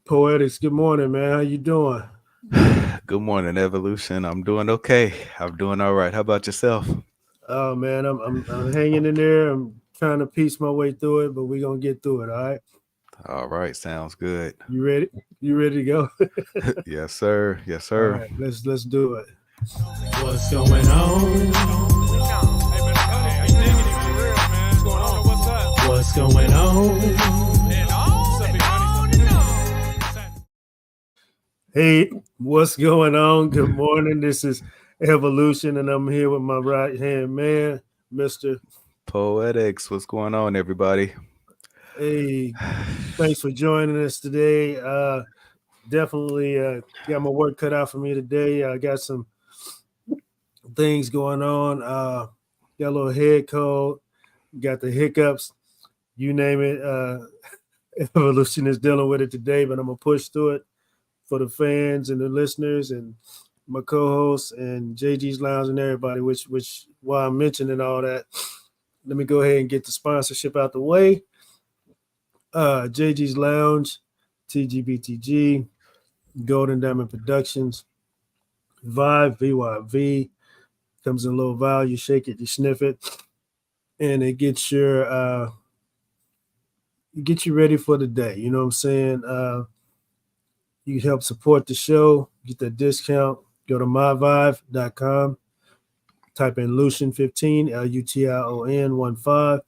Poetics, good morning, man. How you doing? Good morning, Evolution. I'm doing okay. I'm doing all right. How about yourself? Oh man, I'm hanging in there. I'm trying to piece my way through it, but we're gonna get through it, all right? All right, sounds good. You ready? You ready to go? Yes, sir. Yes, All sir. right, let's do it. What's going on? What's going on? Hey, what's going on? Good morning. This is Evolution, and I'm here with my right hand man, Mr. Poetics, what's going on, everybody? Hey. Thanks for joining us today. Definitely got my work cut out for me today. I got some things going on. Got a little head cold, got the hiccups, you name it. Evolution is dealing with it today, but I'm gonna push through it for the fans and the listeners and my co-hosts and JG's Lounge and everybody. Which while I'm mentioning all that, let me go ahead and get the sponsorship out the way. JG's Lounge, TGBTG, Golden Diamond Productions, Vibe, VYV, comes in a little vial. You shake it, you sniff it, and it gets you ready for the day. You know what I'm saying? You help support the show, get that discount. Go to myvive.com, type in Lucian 15, Lution 15,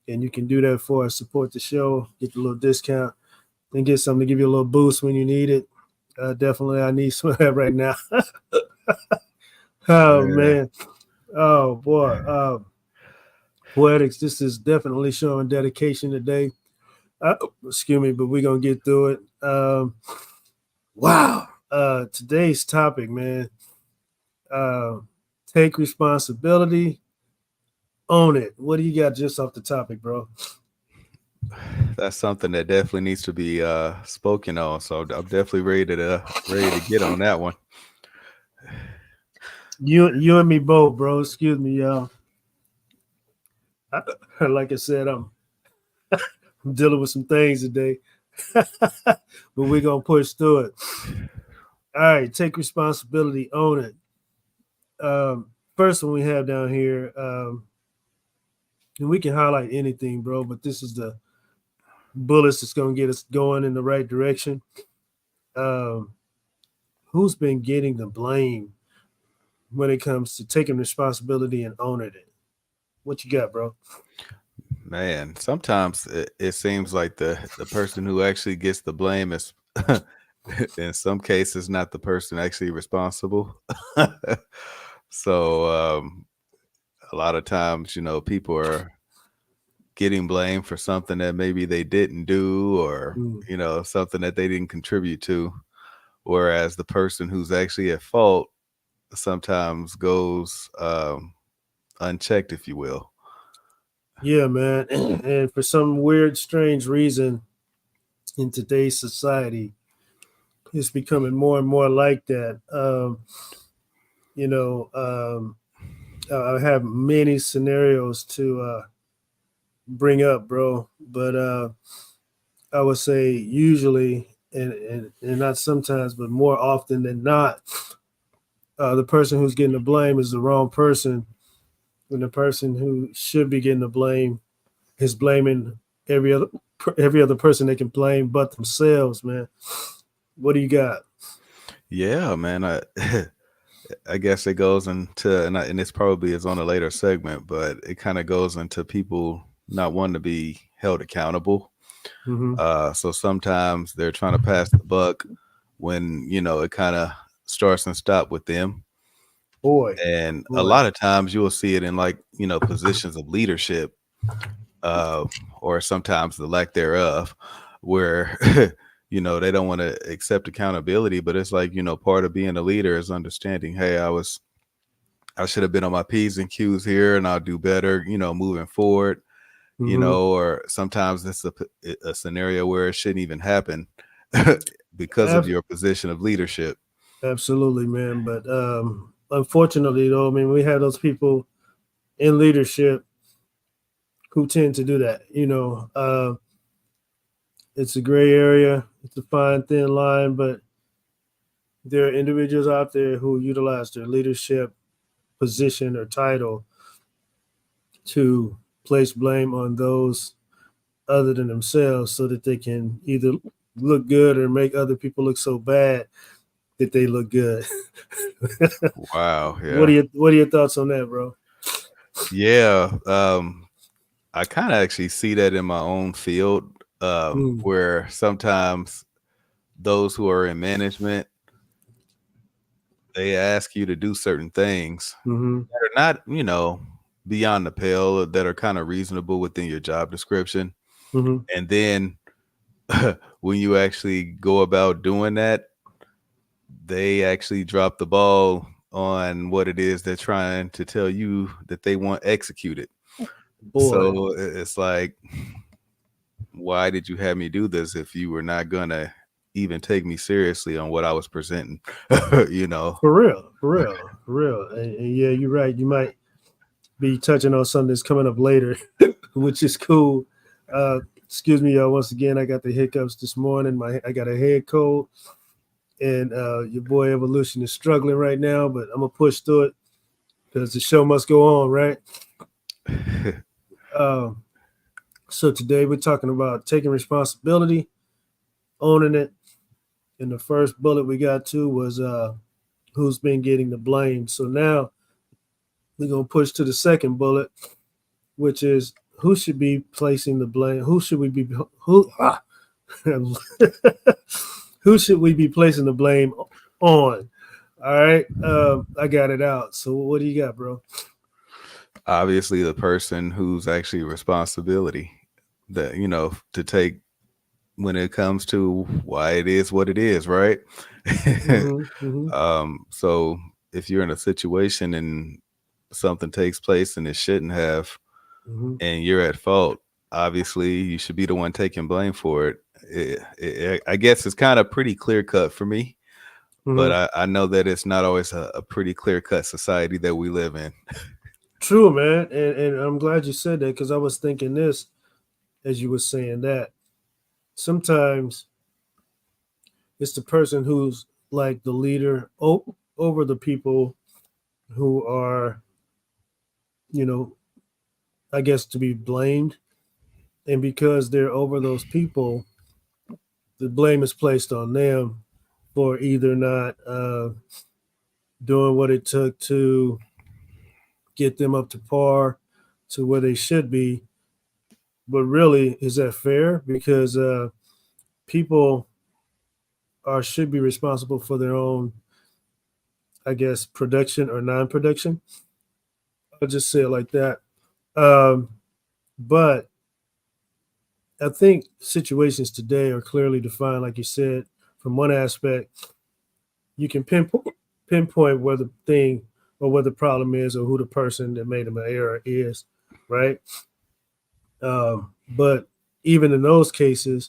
and you can do that for us. Support the show, get the little discount, and get something to give you a little boost when you need it. Definitely, I need some of that right now. Oh Yeah. man, oh boy. Poetics, this is definitely showing dedication today. Excuse me, but we're gonna get through it. Wow. Today's topic, man. Uh, take responsibility, own it. What do you got just off the topic, bro? That's something that definitely needs to be spoken on. So I'm definitely ready to get on that one. You and me both, bro. Excuse me, y'all. Like I said, I'm dealing with some things today, but we're gonna push through it. All right, take responsibility, own it. First one we have down here, and we can highlight anything, bro. But this is the bullets that's gonna get us going in the right direction. Um, who's been getting the blame when it comes to taking responsibility and owning it? What you got, bro? Man, sometimes it seems like the person who actually gets the blame is in some cases not the person actually responsible. So a lot of times, people are getting blamed for something that maybe they didn't do or, Mm. something that they didn't contribute to. Whereas the person who's actually at fault sometimes goes unchecked, if you will. Yeah, man. And for some weird, strange reason in today's society, it's becoming more and more like that. You know, I have many scenarios to bring up, bro, but I would say usually, and not sometimes, but more often than not, the person who's getting the blame is the wrong person, when the person who should be getting the blame is blaming every other every other person they can blame but themselves, man. What do you got? Yeah, man. I guess it goes into, and this probably is on a later segment, but it kind of goes into people not wanting to be held accountable. Mm-hmm. So sometimes they're trying to pass the buck when, it kind of starts and stop with them. Boy, And a boy. lot of times you will see it in like, positions of leadership, uh, or sometimes the lack thereof, where, they don't want to accept accountability, but it's like, part of being a leader is understanding, hey, I should have been on my P's and Q's here and I'll do better, moving forward, Mm-hmm. or sometimes it's a scenario where it shouldn't even happen because of Ab- your position of leadership. Absolutely, man. But unfortunately, though, I mean, we have those people in leadership who tend to do that. It's a gray area. It's a fine thin line, but there are individuals out there who utilize their leadership position or title to place blame on those other than themselves so that they can either look good or make other people look so bad that they look good. Wow. Yeah. What are your thoughts on that, bro? Yeah. I kind of actually see that in my own field, Mm, where sometimes those who are in management, they ask you to do certain things mm-hmm, that are not, beyond the pale, that are kind of reasonable within your job description. mm-hmm. And then when you actually go about doing that, they actually drop the ball on what it is they're trying to tell you that they want executed. Boy, So it's like, why did you have me do this if you were not gonna even take me seriously on what I was presenting? you know. for real, for real, for real. And yeah, you're right. You might be touching on something that's coming up later, which is cool. Excuse me, y'all. Once again, I got the hiccups this morning. I got a head cold, and your boy Evolution is struggling right now, but I'm gonna push through it because the show must go on, right? Um, so today we're talking about taking responsibility, owning it, and the first bullet we got to was who's been getting the blame. So now we're gonna push to the second bullet, which is who should be placing the blame. Who should we be who who should we be placing the blame on? All right, I got it out. So what do you got, bro? Obviously, the person who's actually responsibility that to take when it comes to why it is what it is, right? Mm-hmm, mm-hmm, So if you're in a situation and something takes place and it shouldn't have, mm-hmm, and you're at fault, obviously you should be the one taking blame for it. I guess it's kind of pretty clear cut for me, but mm-hmm. I know that it's not always a pretty clear cut society that we live in. True, man, and I'm glad you said that because I was thinking this as you were saying that. Sometimes it's the person who's like the leader over the people who are, you know, I guess to be blamed, and because they're over those people, the blame is placed on them for either not doing what it took to get them up to par to where they should be. But really, is that fair? Because people are should be responsible for their own, I guess, production or non-production. I'll just say it like that. Um, but I think situations today are clearly defined, like you said. From one aspect, you can pinpoint where the thing or where the problem is, or who the person that made an error is, right? But even in those cases,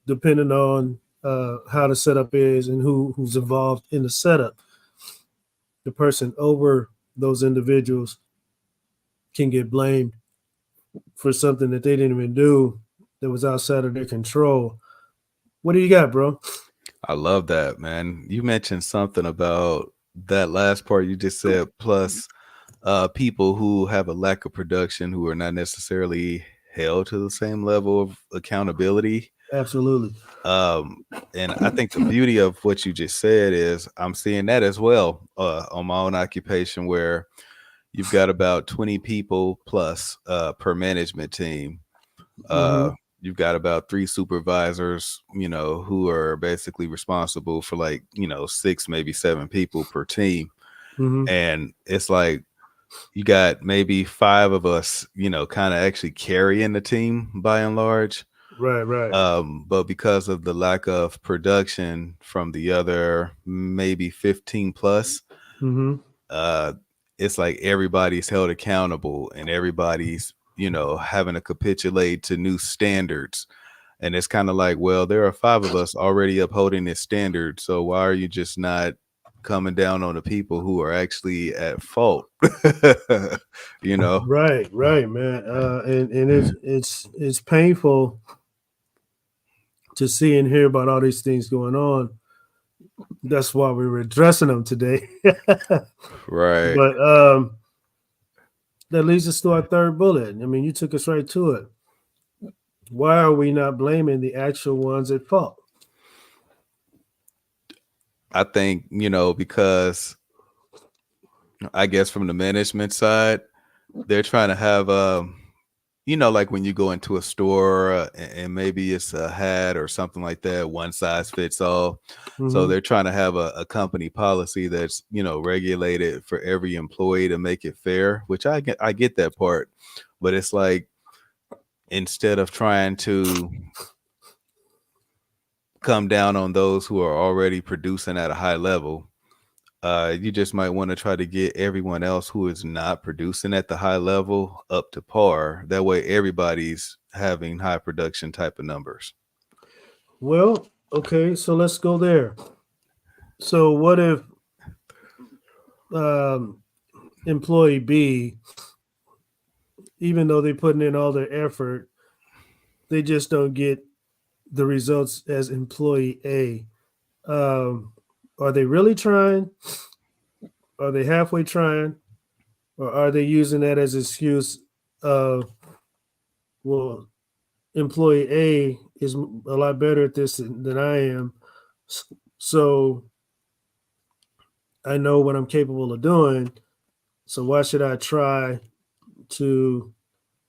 depending on how the setup is and who's involved in the setup, the person over those individuals can get blamed for something that they didn't even do that was outside of their control. What do you got, bro? I love that, man. You mentioned something about that last part you just said, plus people who have a lack of production who are not necessarily held to the same level of accountability. Absolutely. Um, and I think the beauty of what you just said is I'm seeing that as well on my own occupation, where you've got about 20 people plus per management team. Mm-hmm. Uh, you've got about 3 supervisors, who are basically responsible for like, 6, maybe 7 people per team. Mm-hmm. And it's like you got maybe 5 of us, kind of actually carrying the team by and large. Right, right. But because of the lack of production from the other maybe 15 plus, Mm-hmm. uh, it's like everybody's held accountable and everybody's, having to capitulate to new standards. And it's kind of like, well, there are 5 of us already upholding this standard. So why are you just not coming down on the people who are actually at fault? you know? Right, right, man. And it's painful to see and hear about all these things going on. That's why we were addressing them today. Right. But that leads us to our third bullet. I mean, you took us right to it. Why are we not blaming the actual ones at fault? I think, because I guess from the management side, they're trying to have like when you go into a store and maybe it's a hat or something like that, one size fits all. So Mm-hmm. they're trying to have a company policy that's, regulated for every employee to make it fair, which I get that part. But it's like instead of trying to come down on those who are already producing at a high level, you just might want to try to get everyone else who is not producing at the high level up to par. That way, everybody's having high production type of numbers. Well, okay, so let's go there. So, what if um, employee B, even though they're putting in all their effort, they just don't get the results as employee A? Um, are they really trying? Are they halfway trying? Or are they using that as an excuse of, well, employee A is a lot better at this than I am. So I know what I'm capable of doing. So why should I try to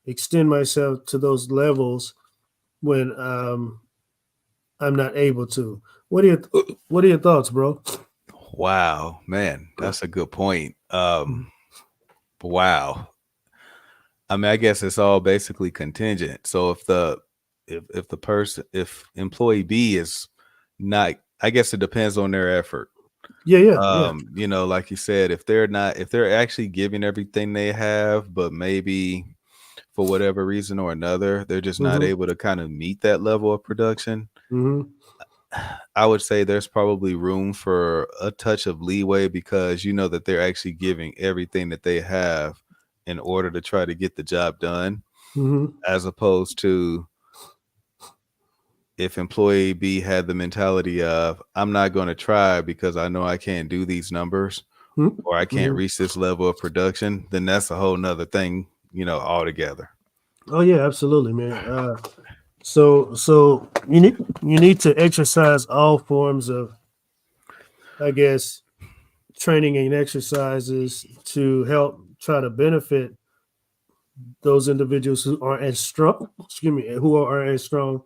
extend myself to those levels when I'm not able to? What are your thoughts, bro? Wow, man, that's a good point. Wow. I mean, I guess it's all basically contingent. So if the person if employee B is not, I guess it depends on their effort. Yeah, yeah, yeah. Like you said, if they're actually giving everything they have, but maybe for whatever reason or another, they're just not Mm-hmm. able to kind of meet that level of production, Mm-hmm. I would say there's probably room for a touch of leeway because you know that they're actually giving everything that they have in order to try to get the job done, Mm-hmm. as opposed to if employee B had the mentality of, I'm not going to try because I know I can't do these numbers or I can't Mm-hmm. reach this level of production, then that's a whole nother thing, altogether. Oh yeah, absolutely, man. So you need to exercise all forms of, I guess, training and exercises to help try to benefit those individuals who aren't as strong. Excuse me, who aren't as strong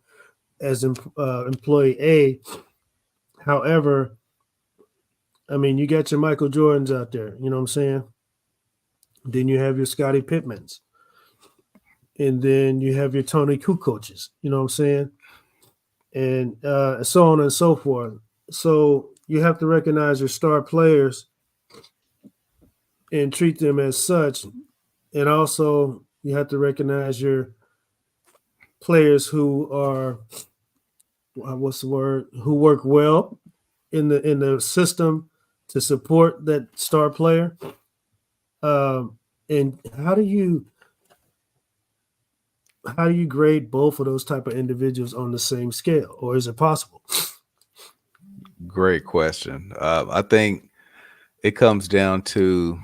as employee A. However, I mean, you got your Michael Jordans out there. You know what I'm saying? Then you have your Scottie Pittmans, and then you have your Tony Kukocs. You know what I'm saying? And so on and so forth. So you have to recognize your star players and treat them as such, and also you have to recognize your players who are what's the word, who work well in the system to support that star player. Um, and how do you grade both of those type of individuals on the same scale, or is it possible? Great question. I think it comes down to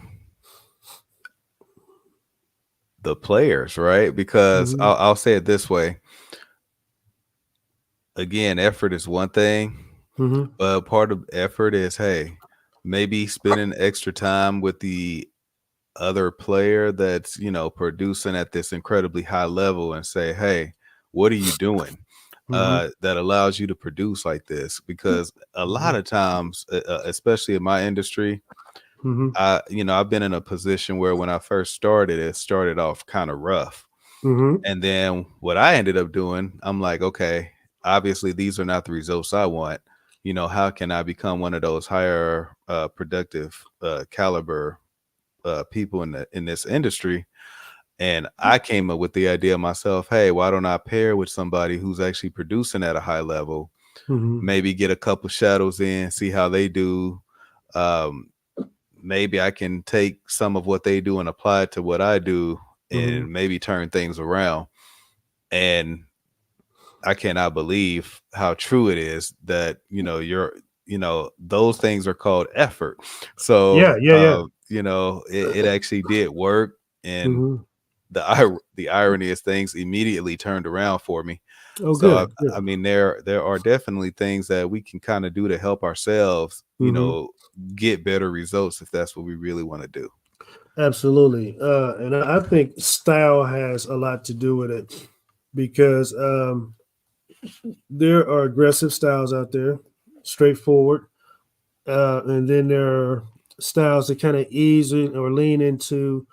the players, right? Because Mm-hmm. I'll say it this way. Again, effort is one thing, Mm-hmm. but part of effort is, hey, maybe spending extra time with the other player that's, producing at this incredibly high level and say, hey, what are you doing? Mm-hmm. That allows you to produce like this, because a lot Mm-hmm. of times, especially in my industry, Mm-hmm. I've been in a position where when I first started, it started off kind of rough. Mm-hmm. And then what I ended up doing, I'm like, okay, obviously these are not the results I want. How can I become one of those higher productive caliber people in this industry? And I came up with the idea myself, hey, why don't I pair with somebody who's actually producing at a high level? Mm-hmm. Maybe get a couple shadows in, see how they do. Um, Maybe I can take some of what they do and apply it to what I do Mm-hmm. and maybe turn things around. And I cannot believe how true it is that, those things are called effort. Yeah, So, yeah, yeah. it actually did work. And Hmm. the irony is things immediately turned around for me. Oh, So good, good. I mean, there are definitely things that we can kind of do to help ourselves, Hmm. get better results if that's what we really want to do. Absolutely. And I think style has a lot to do with it because there are aggressive styles out there, straightforward, and then there are styles that kind of ease in or lean into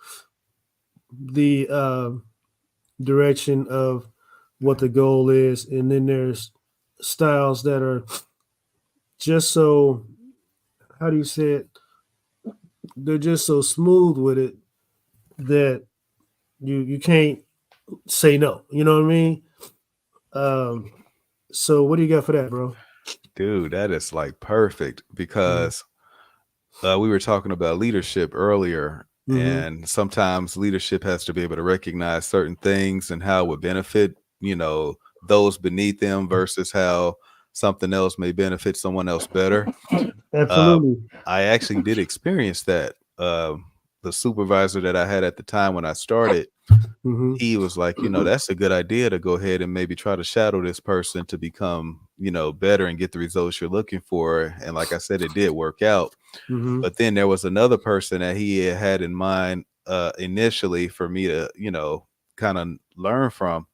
the direction of what the goal is, and then there's styles that are just so, how do you say it? They're just so smooth with it that you can't say no. You know what I mean? Um, so what do you got for that, bro? Dude, that is like perfect Mm-hmm. because we were talking about leadership earlier, Mm-hmm. and sometimes leadership has to be able to recognize certain things and how it would benefit, those beneath them versus how something else may benefit someone else better. Uh, Absolutely. I actually did experience that. The supervisor that I had at the time when I started, Mm-hmm. he was like, that's a good idea to go ahead and maybe try to shadow this person to become, better and get the results you're looking for. And like I said, it did work out. Mm-hmm. But then there was another person that he had in mind initially for me to, kind of learn from.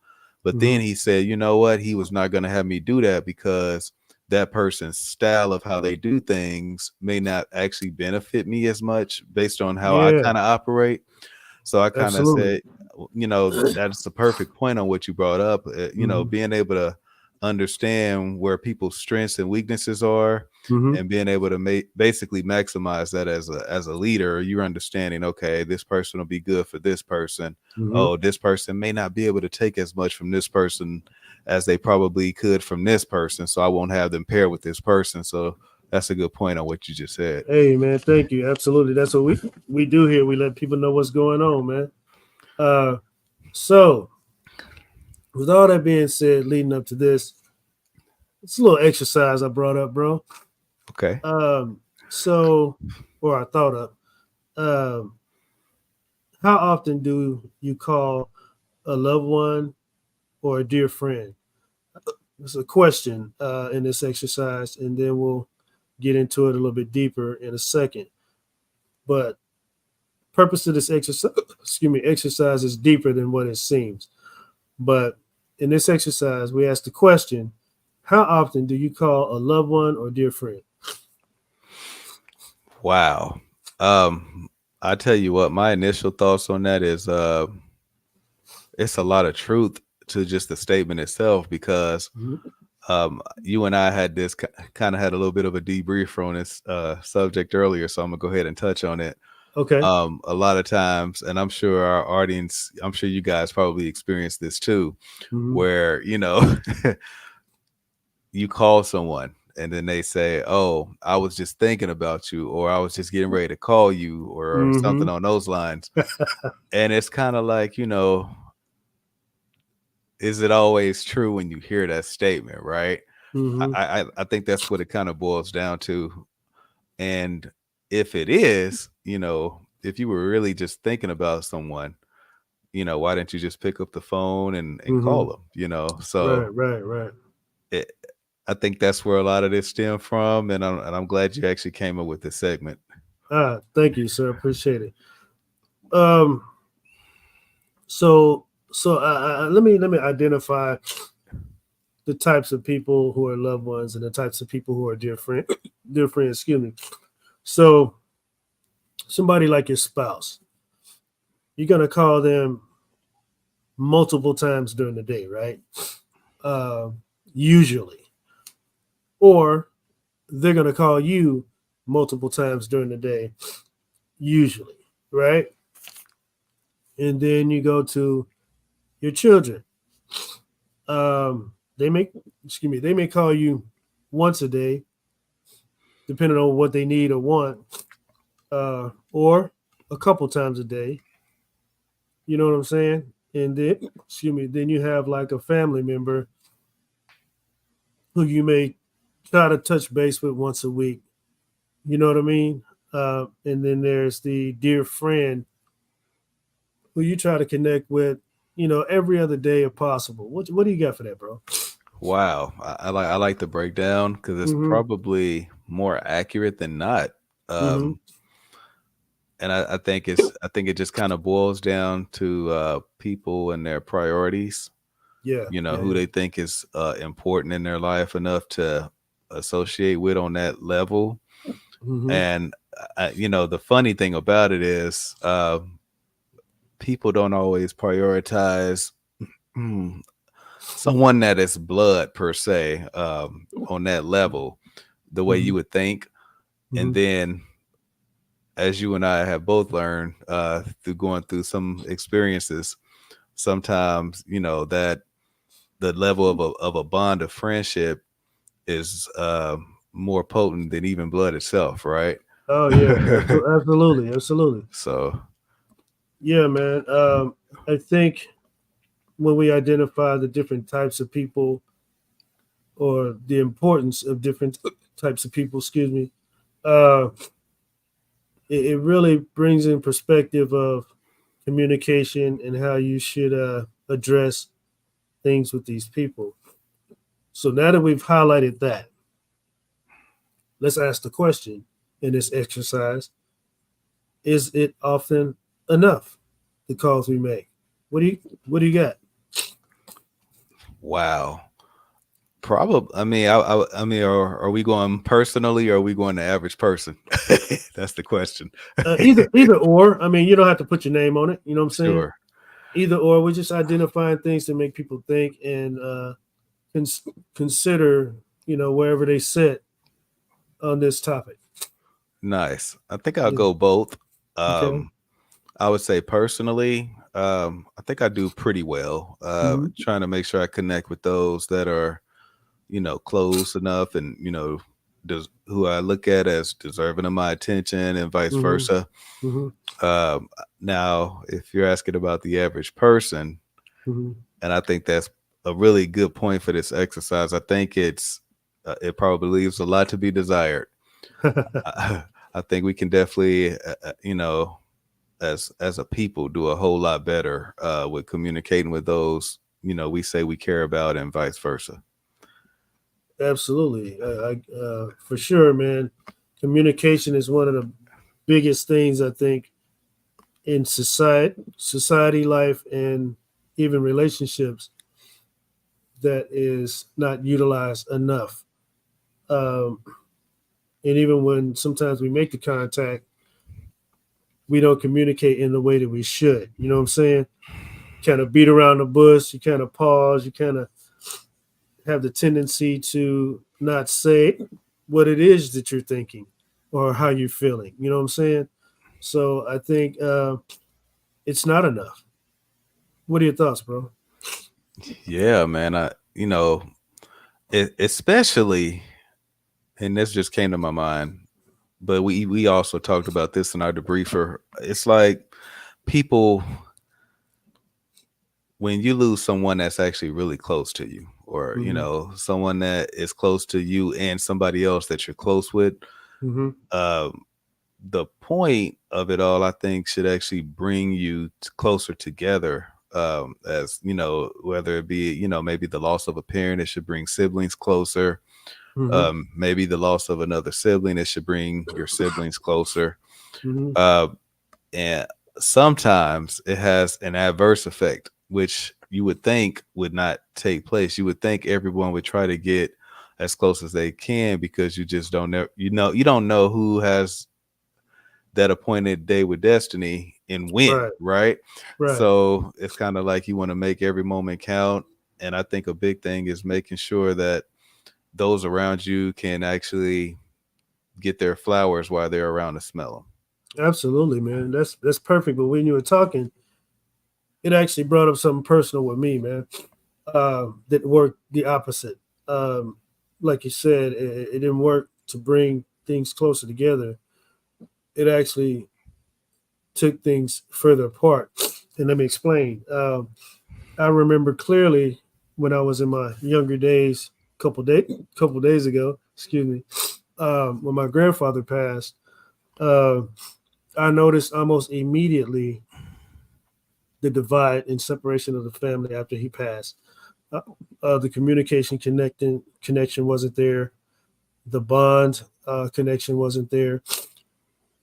But Mm-hmm. then he said, you know what? He was not going to have me do that because that person's style of how they do things may not actually benefit me as much based on how I Yeah, kind of operate. So I kind of absolutely. said, that's the perfect point on what you brought up. Mm-hmm. Being able to understand where people's strengths and weaknesses are, Mm-hmm. and being able to basically maximize that as a leader. You're understanding, okay, this person will be good for this person. Mm-hmm. Oh, this person may not be able to take as much from this person as they probably could from this person, so I won't have them pair with this person. So that's a good point on what you just said. Hey man, thank you. Absolutely. That's what we do here. We let people know what's going on, man. Uh so with all that being said, leading up to this, it's a little exercise I brought up, bro. Okay. Um, so or I thought of. Um, how often do you call a loved one or a dear friend? It's a question in this exercise, and then we'll get into it a little bit deeper in a second. But purpose of this exercise, excuse me, exercise is deeper than what it seems. But in this exercise, we ask the question: how often do you call a loved one or dear friend? Wow. Um, I tell you what, my initial thoughts on that is it's a lot of truth to just the statement itself because Mhm. you and I had this kind of had a little bit of a debrief on this subject earlier, so I'm gonna go ahead and touch on it. Okay. A lot of times, and I'm sure our audience, I'm sure you guys probably experienced this too, Hmm. where you call someone and then they say, "Oh, I was just thinking about you," or "I was just getting ready to call you," or something Hmm. on those lines. And it's kind of like, is it always true when you hear that statement, right? Hmm. I think that's what it kind of boils down to. And if it is, if you were really just thinking about someone, why didn't you just pick up the phone and Hmm. call them? So Right. Right. Right. it, I think that's where a lot of this stem from, and I'm glad you actually came up with this segment. Thank you, sir. Appreciate it. Um. So let me identify the types of people who are loved ones and the types of people who are dear friend, dear friends. Excuse me. So somebody like your spouse, you're gonna call them multiple times during the day, right? Uh, Usually, or they're gonna call you multiple times during the day, usually, right? And then you go to your children. They may, excuse me, they may call you once a day, depending on what they need or want, or a couple times a day. You know what I'm saying? And then, excuse me, then you have like a family member who you may try to touch base with once a week. You know what I mean? And then there's the dear friend who you try to connect with, every other day if possible. What do you got for that, bro? Wow, I like the breakdown because it's Mm-hmm. probably more accurate than not. Mm-hmm. Um, and I think it just kind of boils down to people and their priorities. Yeah. You know Yeah. who Yeah. they think is important in their life enough to associate with on that level. Mm-hmm. And the funny thing about it is, people don't always prioritize mm, someone that is blood per se, on that level, the way Mm-hmm. you would think. And Mm-hmm. then, as you and I have both learned through going through some experiences, sometimes that the level of a bond of friendship is more potent than even blood itself, right? Oh yeah, absolutely, absolutely. So Yeah, man. I think when we identify the different types of people or the importance of different types of people, excuse me, uh, it really brings in perspective of communication and how you should address things with these people. So now that we've highlighted that, let's ask the question in this exercise: is it often enough? The calls we make. What do you What do you got? wow. Probably. I mean, are we going personally, or are we going to average person? That's the question. Either or. I mean, you don't have to put your name on it. You know what I'm saying? Sure. Either or. We're just identifying things to make people think and cons- consider. Wherever they sit on this topic. Nice. I think I'll Yeah. go both. Okay. Um, I would say personally, I think I do pretty well. Mm-hmm. Trying to make sure I connect with those that are, close enough, and who I look at as deserving of my attention, and vice Mm-hmm. versa. Mm-hmm. Now, if you're asking about the average person, Mm-hmm. and I think that's a really good point for this exercise. I think it probably leaves a lot to be desired. I, I think we can definitely, as a people, do a whole lot better with communicating with those we say we care about, and vice versa. Absolutely. For sure, man. Communication is one of the biggest things I think in society life, and even relationships that is not utilized enough. Um, and even when sometimes we make the contact, we don't communicate in the way that we should. You know what I'm saying? Kind of beat around the bush. You kind of pause. You kind of have the tendency to not say what it is that you're thinking or how you're feeling. You know what I'm saying? So I think it's not enough. What are your thoughts, bro? Yeah, man. Especially, and this just came to my mind, but we also talked about this in our debriefer. It's like people, when you lose someone that's actually really close to you, or Mm-hmm. someone that is close to you and somebody else that you're close with, Mm-hmm. um, the point of it all, I think, should actually bring you closer together. As whether it be maybe the loss of a parent, it should bring siblings closer. Mm-hmm. Maybe the loss of another sibling, it should bring your siblings closer. Mm-hmm. uh, and sometimes it has an adverse effect, which you would think would not take place. You would think everyone would try to get as close as they can, because you just don't know. You don't know who has that appointed day with destiny and when, Right. right? Right. So it's kind of like you want to make every moment count. And I think a big thing is making sure that those around you can actually get their flowers while they're around to smell Absolutely, man. That's perfect. But when you were talking, it actually brought up something personal with me, man. That worked the opposite. Um, like you said, it didn't work to bring things closer together. It actually took things further apart. And let me explain. I remember clearly when I was in my younger days. couple days ago. Excuse me. When my grandfather passed, uh, I noticed almost immediately the divide and separation of the family after he passed. Uh, the communication connection wasn't there. The bond connection wasn't there,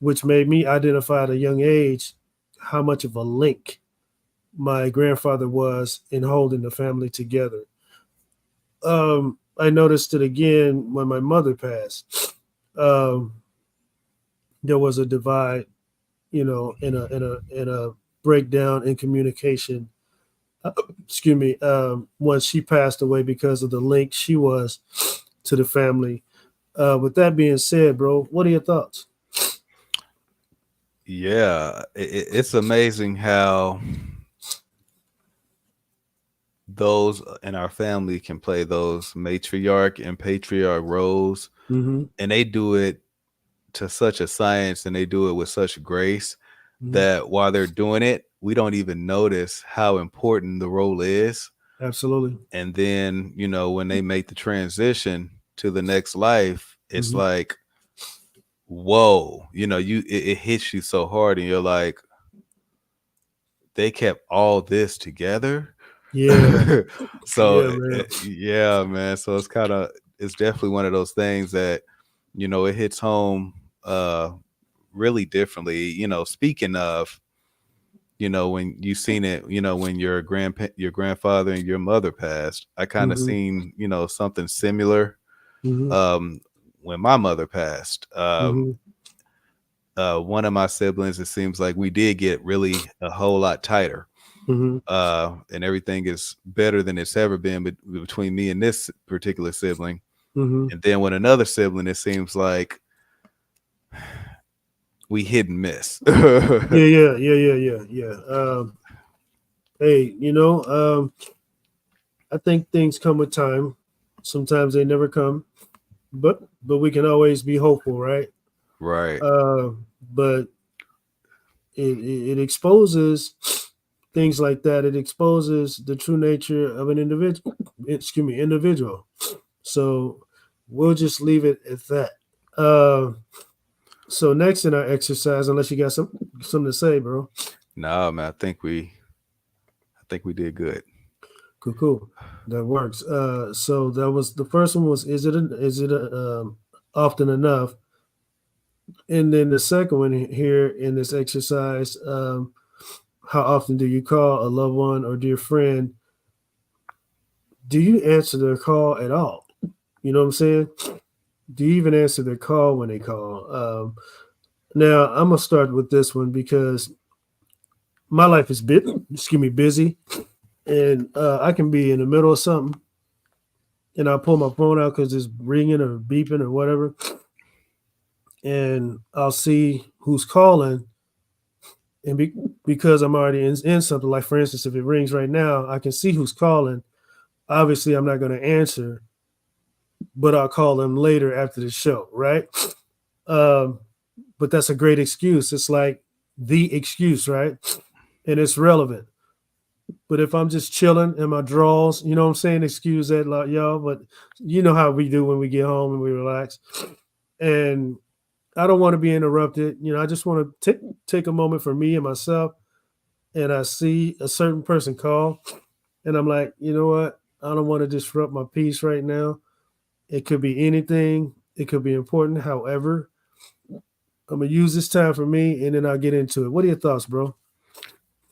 which made me identify at a young age how much of a link my grandfather was in holding the family together. I noticed it again when my mother passed. Um, there was a divide, in a breakdown in communication. Uh, excuse me. Once she passed away because of the link she was to the family. With that being said, bro, what are your thoughts? Yeah, it's amazing how those in our family can play those matriarch and patriarch roles, Mm-hmm. and they do it to such a science, and they do it with such grace Mm-hmm. that while they're doing it, we don't even notice how important the role is. Absolutely. And then, when they make the transition to the next life, it's Mm-hmm. like, whoa, it hits you so hard, and you're like, they kept all this together. Yeah. So Yeah, man. yeah, man. So it's definitely one of those things that it hits home really differently. Speaking of, when you seen it, when your grandfather and your mother passed, I kind of Mm-hmm. seen something similar Mm-hmm. um when my mother passed. Mm-hmm. One of my siblings, it seems like we did get really a whole lot tighter, Mm-hmm. and everything is better than it's ever been between me and this particular sibling. Mm-hmm. And then with another sibling, it seems like we hit and miss. Yeah, yeah, yeah, yeah, yeah, yeah. Hey, I think things come with time. Sometimes they never come, but we can always be hopeful, right? Right. Uh, but it exposes things like that. It exposes the true nature of an individual. Excuse me, individual. So we'll just leave it at that. Uh, so next in our exercise, unless you got something to say, bro. No, man, I think we did good. Cool, cool. That works. So that was the first one was is it often enough, and then the second one here in this exercise, how often do you call a loved one or dear friend? Do you answer their call at all? You know what I'm saying? Do you even answer their call when they call? Now I'm gonna start with this one because my life is excuse me, busy, and I can be in the middle of something, and I'll pull my phone out because it's ringing or beeping or whatever, and I'll see who's calling, and because I'm already in something, like for instance, if it rings right now, I can see who's calling. Obviously, I'm not going to answer, but I'll call them later after the show, right? Um, but that's a great excuse. It's like the excuse, right? And it's relevant. But if I'm just chilling in my drawers, you know what I'm saying? Excuse that, like, y'all, but you know how we do when we get home and we relax. And I don't want to be interrupted. I just want to take a moment for me and myself. And I see a certain person call, and I'm like, you know what? I don't want to disrupt my peace right now. It could be anything. It could be important. However, I'm gonna use this time for me, and then I'll get into it. What are your thoughts, bro?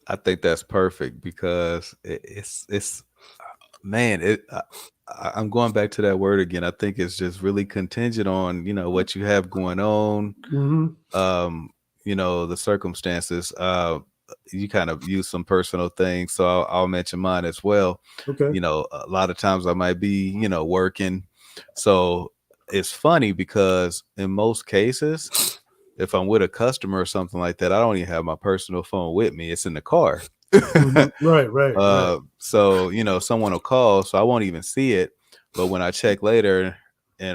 I think that's perfect because it's man, I'm going back to that word again. I think it's just really contingent on, what you have going on, Mm-hmm. um, the circumstances. You kind of use some personal things, so I'll mention mine as well. Okay. A lot of times I might be, working. So it's funny because in most cases, if I'm with a customer or something like that, I don't even have my personal phone with me. It's in the car. Mm-hmm. Right. Right. Right. So someone will call, so I won't even see it. But when I check later,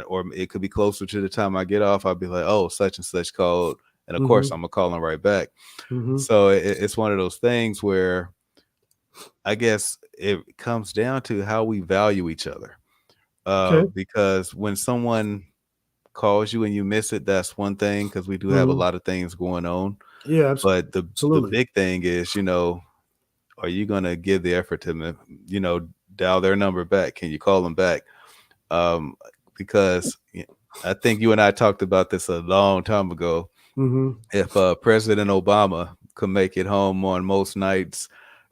or it could be closer to the time I get off, I'll be like, oh, such and such called, and of course Mm-hmm. I'm gonna call them right back. Mm-hmm. So it's one of those things where I guess it comes down to how we value each other. Okay. because when someone calls you and you miss it, that's one thing because we do have a Hmm. lot of things going on. Yeah, But the absolutely. big thing is, are you gonna give the effort to dial their number back? Can you call them back? Um, because I think you and I talked about this a long time ago. Hmm. If President Obama could make it home on most nights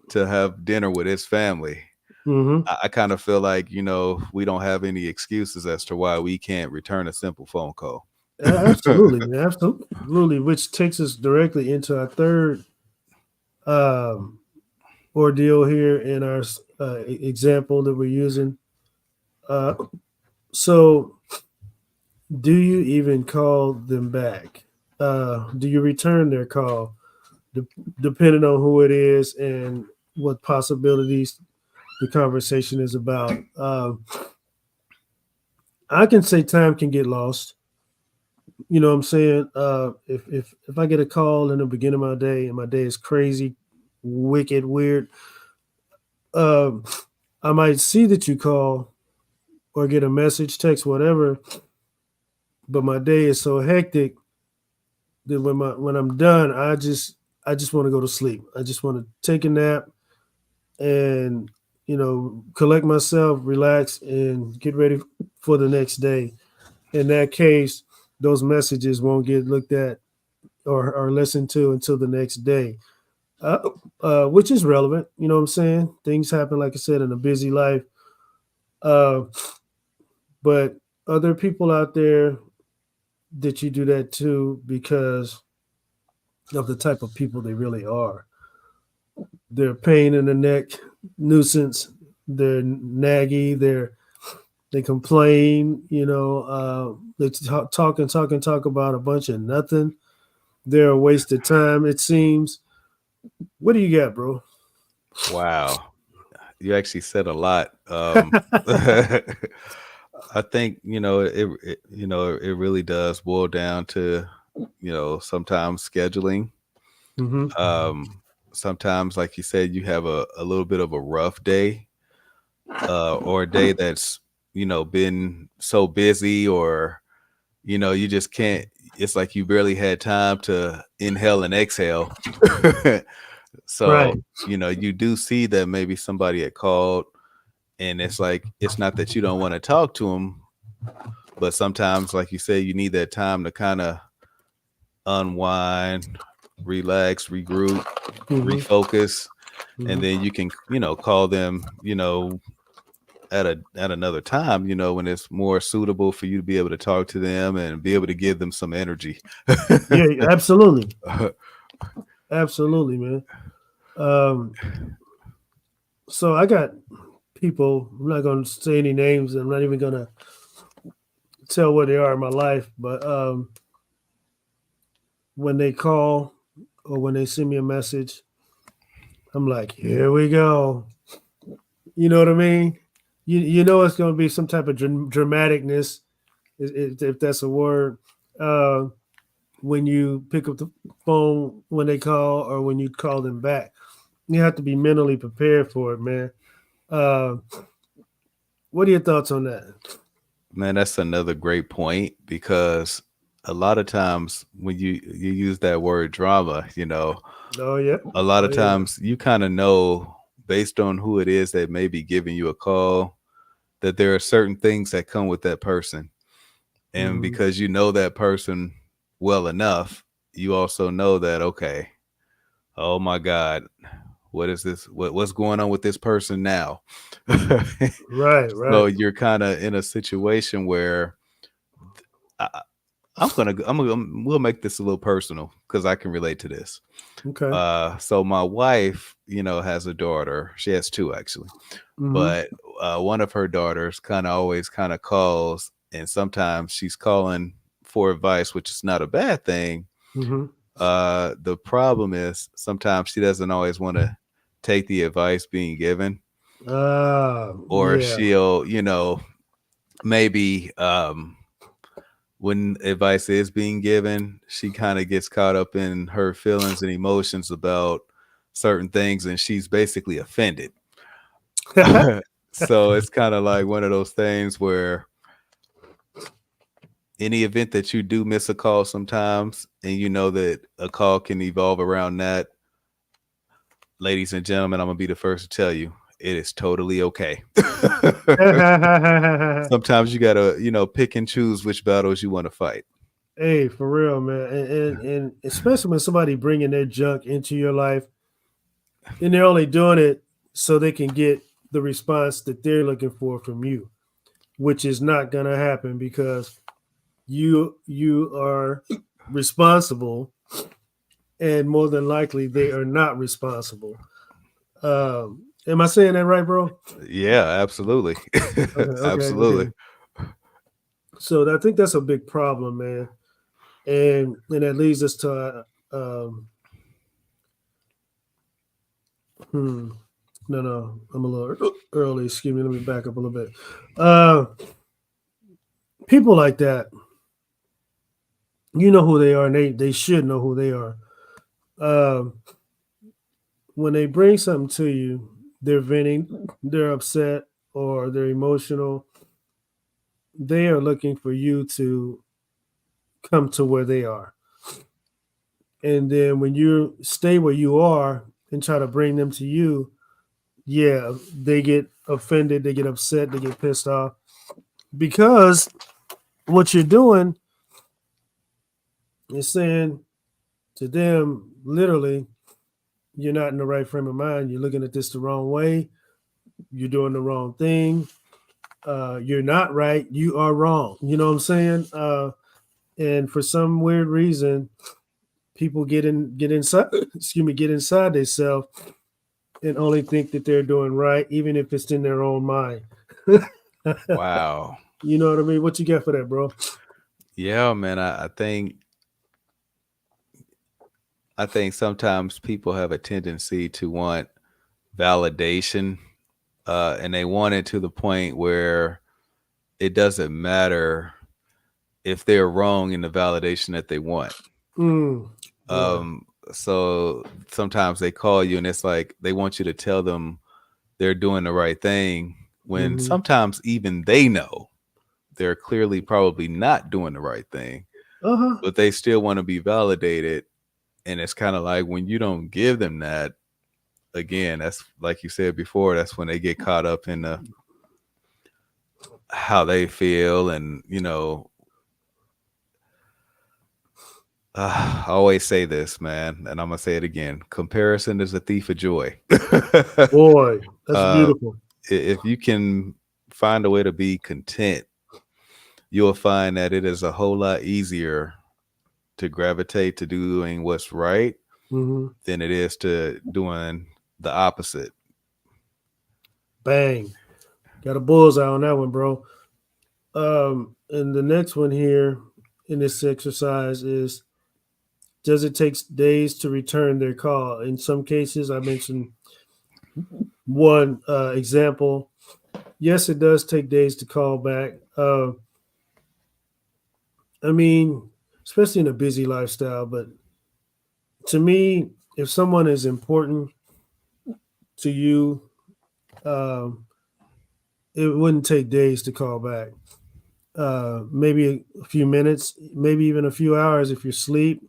to have dinner with his family, Hmm. I kind of feel like, we don't have any excuses as to why we can't return a simple phone call. Absolutely, man. Absolutely. Which takes us directly into our third um, ordeal here in our example that we're using. Uh, so, do you even call them back? Do you return their call, de- depending on who it is and what possibilities the conversation is about? I can say time can get lost. You know what I'm saying? If I get a call in the beginning of my day and my day is crazy, wicked, weird, um, I might see that you call or get a message, text, whatever. But my day is so hectic that when I'm done, I just want to go to sleep. I just want to take a nap and collect myself, relax, and get ready for the next day. In that case, those messages won't get looked at or listened to until the next day, uh, which is relevant. You know what I'm saying? Things happen, like I said, in a busy life. Uh, but other people out there that you do that to because of the type of people they really are. They're a pain in the neck, nuisance. They're naggy. They complain. They talk about a bunch of nothing. They're a waste of time. It seems. What do you got, bro? Wow, you actually said a lot. I think it really does boil down to sometimes scheduling. Hmm. Um, Sometimes, like you said, you have a little bit of a rough day, or a day that's been so busy, or you just can't. It's like you barely had time to inhale and exhale. So Right. you do see that maybe somebody had called, and it's like it's not that you don't want to talk to them, but sometimes, like you say, you need that time to kind of unwind, relax, regroup, Hmm. refocus, and Hmm. then you can call them at another time, when it's more suitable for you to be able to talk to them and be able to give them some energy. Yeah, absolutely, absolutely, man. Um, so I got people. I'm not going to say any names. I'm not even going to tell where they are in my life. But when they call or when they send me a message, I'm like, here we go. You know what I mean? You know it's going to be some type of dramaticness, if that's a word. Uh, when you pick up the phone when they call or when you call them back, you have to be mentally prepared for it, man. Uh, what are your thoughts on that? Man, that's another great point, because a lot of times when you use that word drama, Oh yeah, a lot oh of yeah. times you kind of know, based on who it is that may be giving you a call, that there are certain things that come with that person. And Hmm. because you know that person well enough, you also know that, okay, oh my God, what is this? What's going on with this person now? Right, So right. you're kind of in a situation where I, we'll make this a little personal because I can relate to this. Okay. So my wife, has a daughter. She has two, actually, Hmm. but one of her daughters kind of always kind of calls, and sometimes she's calling for advice, which is not a bad thing. Hmm. The problem is sometimes she doesn't always want to take the advice being given, or Yeah. she'll, maybe when advice is being given, she kind of gets caught up in her feelings and emotions about certain things, and she's basically offended. So it's kind of like one of those things where any event that you do miss a call sometimes, and you know that a call can evolve around that, ladies and gentlemen, I'm gonna be the first to tell you it is totally okay. Sometimes you gotta, pick and choose which battles you want to fight. Hey, for real, man, and especially when somebody bringing their junk into your life, and they're only doing it so they can get the response that they're looking for from you, which is not gonna happen because you are responsible, and more than likely they are not responsible. Am I saying that right, bro? Yeah, absolutely. Okay. Absolutely. So I think that's a big problem, man, and that leads us to hmm, no, I'm a little early. Excuse me. Let me back up a little bit. Uh, People like that, you know who they are, and they should know who they are. Um, when they bring something to you, they're venting, they're upset, or they're emotional. They are looking for you to come to where they are. And then when you stay where you are and try to bring them to you, yeah, they get offended, they get upset, they get pissed off because what you're doing is saying to them, literally, you're not in the right frame of mind. You're looking at this the wrong way. You're doing the wrong thing. You're not right. You are wrong. You know what I'm saying? And for some weird reason, people get inside. Excuse me, get inside themselves and only think that they're doing right, even if it's in their own mind. Wow. You know what I mean? What you got for that, bro? Yeah, man. I think sometimes people have a tendency to want validation, and they want it to the point where it doesn't matter if they're wrong in the validation that they want. Mm, boy. So sometimes they call you and it's like they want you to tell them they're doing the right thing when Hmm. sometimes even they know they're clearly probably not doing the right thing, Uh huh. but they still want to be validated. And it's kind of like when you don't give them that, again, that's like you said before, that's when they get caught up in the how they feel. And I always say this, man, and I'm gonna say it again: comparison is a thief of joy. Boy, that's uh, beautiful. if you can find a way to be content, you'll find that it is a whole lot easier to gravitate to doing what's right Hmm. than it is to doing the opposite. Bang. Got a bullseye on that one, bro. And the next one here in this exercise is, does it take days to return their call? In some cases, I mentioned one example. Yes, it does take days to call back. I mean, especially in a busy lifestyle. But to me, if someone is important to you, um, it wouldn't take days to call back. Maybe a few minutes, maybe even a few hours if you're asleep,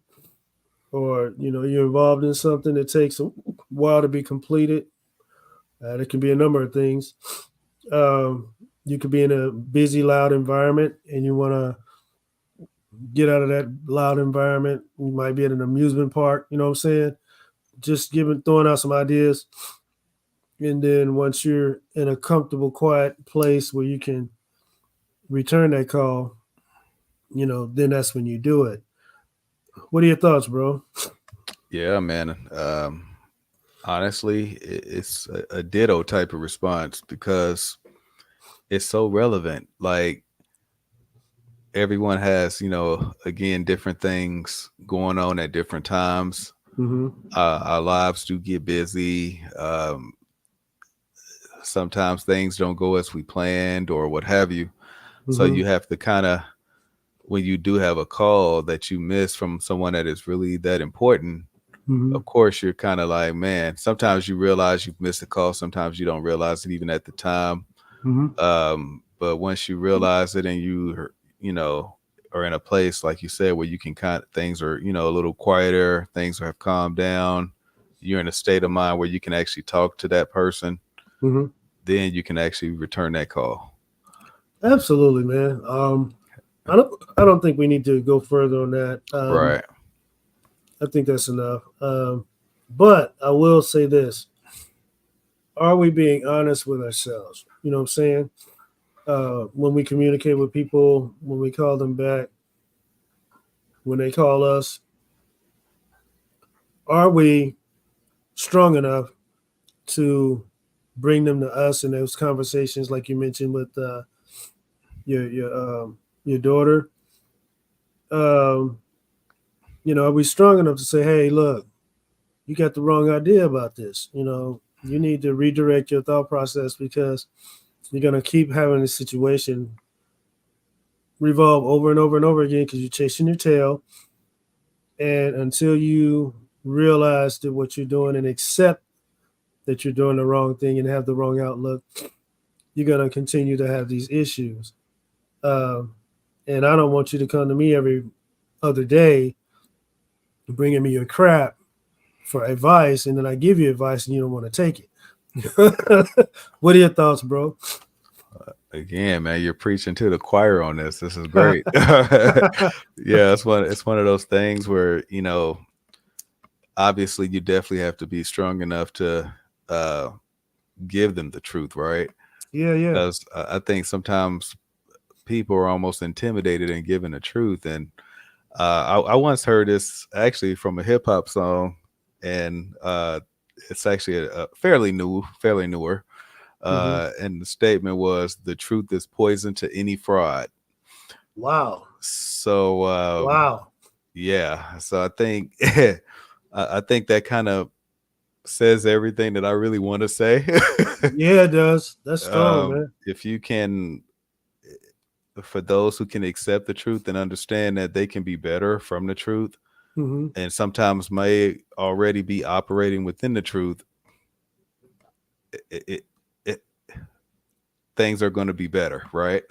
or you're involved in something that takes a while to be completed. It can be a number of things. Um, you could be in a busy, loud environment, and you want to get out of that loud environment. You might be at an amusement park. You know what I'm saying? Just throwing out some ideas, and then once you're in a comfortable, quiet place where you can return that call, then that's when you do it. What are your thoughts, bro? Yeah, man. Honestly, it's a ditto type of response because it's so relevant. Like everyone has, again, different things going on at different times. Mm-hmm. Our lives do get busy. Sometimes things don't go as we planned or what have you. So Mm-hmm. you have to kind of, when you do have a call that you miss from someone that is really that important, Mm-hmm. of course you're kind of like, man, sometimes you realize you've missed a call. Sometimes you don't realize it even at the time. Mm-hmm. But once you realize it and you know, are in a place like you said where you can kind of things are, you know, a little quieter, things have calmed down, you're in a state of mind where you can actually talk to that person, Mm-hmm. then you can actually return that call. Absolutely, man. I don't think we need to go further on that. Right. I think that's enough. But I will say this: are we being honest with ourselves? You know what I'm saying? When we communicate with people, when we call them back, when they call us, are we strong enough to bring them to us in those conversations, like you mentioned with your daughter? Um, are we strong enough to say, "Hey, look, you got the wrong idea about this. You need to redirect your thought process because you're gonna keep having this situation revolve over and over and over again because you're chasing your tail, and until you realize that what you're doing and accept that you're doing the wrong thing and have the wrong outlook, you're gonna continue to have these issues. Um, and I don't want you to come to me every other day bringing me your crap for advice, and then I give you advice and you don't want to take it. What are your thoughts, bro? Again, man, you're preaching to the choir on this. This is great. Yeah, it's one of those things where, you know, obviously you definitely have to be strong enough to uh give them the truth, right? Yeah, yeah. Because I think sometimes people are almost intimidated in giving the truth. And I once heard this actually from a hip hop song, and it's actually a fairly newer. Hmm. And the statement was, "The truth is poison to any fraud." Wow. So Wow. yeah, so I think I think that kind of says everything that I really want to say. Yeah, it does. That's strong, man. If you can, for those who can accept the truth and understand that they can be better from the truth, Hmm. and sometimes may already be operating within the truth, it, it, it things are going to be better, right?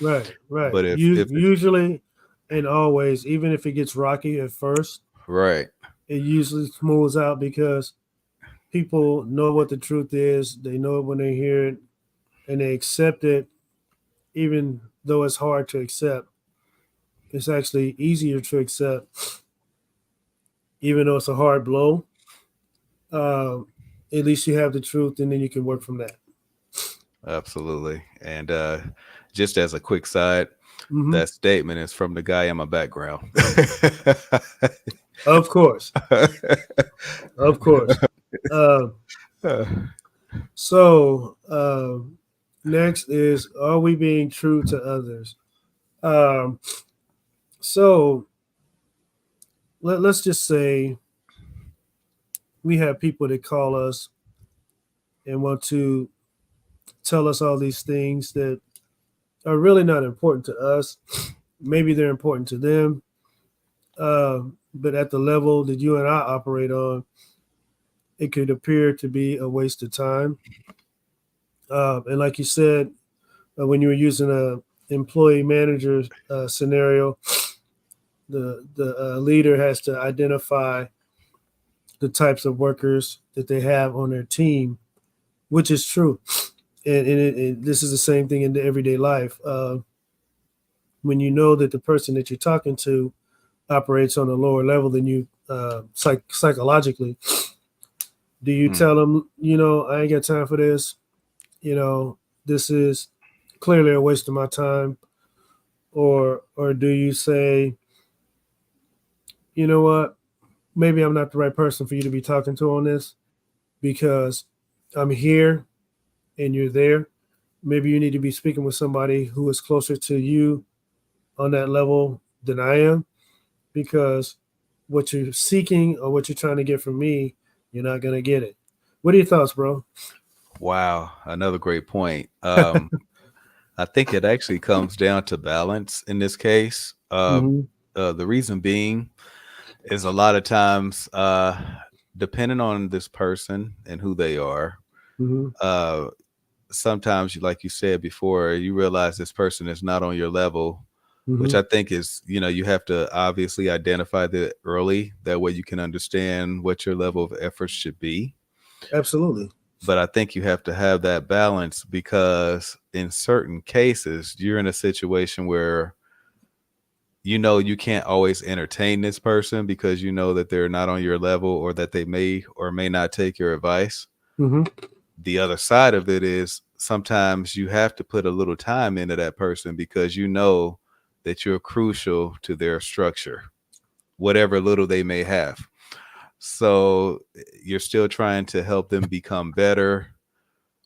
Right, right. But You if it's usually and always, even if it gets rocky at first, right, it usually smooths out because people know what the truth is. They know it when they hear it, and they accept it, even though it's hard to accept. It's actually easier to accept, even though it's a hard blow. Um, at least you have the truth, and then you can work from that. absolutely. And just as a quick side, Hmm. that statement is from the guy in my background. Of course, of course. Uh, so next is, are we being true to others? Um, so let's just say we have people that call us and want to tell us all these things that are really not important to us. Maybe they're important to them, but at the level that you and I operate on, it could appear to be a waste of time. And like you said, when you were using a employee manager scenario, the leader has to identify the types of workers that they have on their team, which is true. And this is the same thing in the everyday life. When you know that the person that you're talking to operates on a lower level than you psychologically, do you Hmm. tell them, I ain't got time for this? You know, this is clearly a waste of my time, or do you say, you know what, maybe I'm not the right person for you to be talking to on this because I'm here and you're there. Maybe you need to be speaking with somebody who is closer to you on that level than I am because what you're seeking or what you're trying to get from me, you're not going to get it. What are your thoughts, bro? Wow, another great point. I think it actually comes down to balance in this case. Mm-hmm. The reason being is a lot of times, depending on this person and who they are, Mm-hmm. uh, sometimes, like you said before, you realize this person is not on your level, which Hmm. I think is, you have to obviously identify that early. That way you can understand what your level of effort should be. Absolutely. But I think you have to have that balance because in certain cases, you're in a situation where you can't always entertain this person because you know that they're not on your level or that they may or may not take your advice. Hmm. The other side of it is sometimes you have to put a little time into that person because you know that you're crucial to their structure, whatever little they may have. So you're still trying to help them become better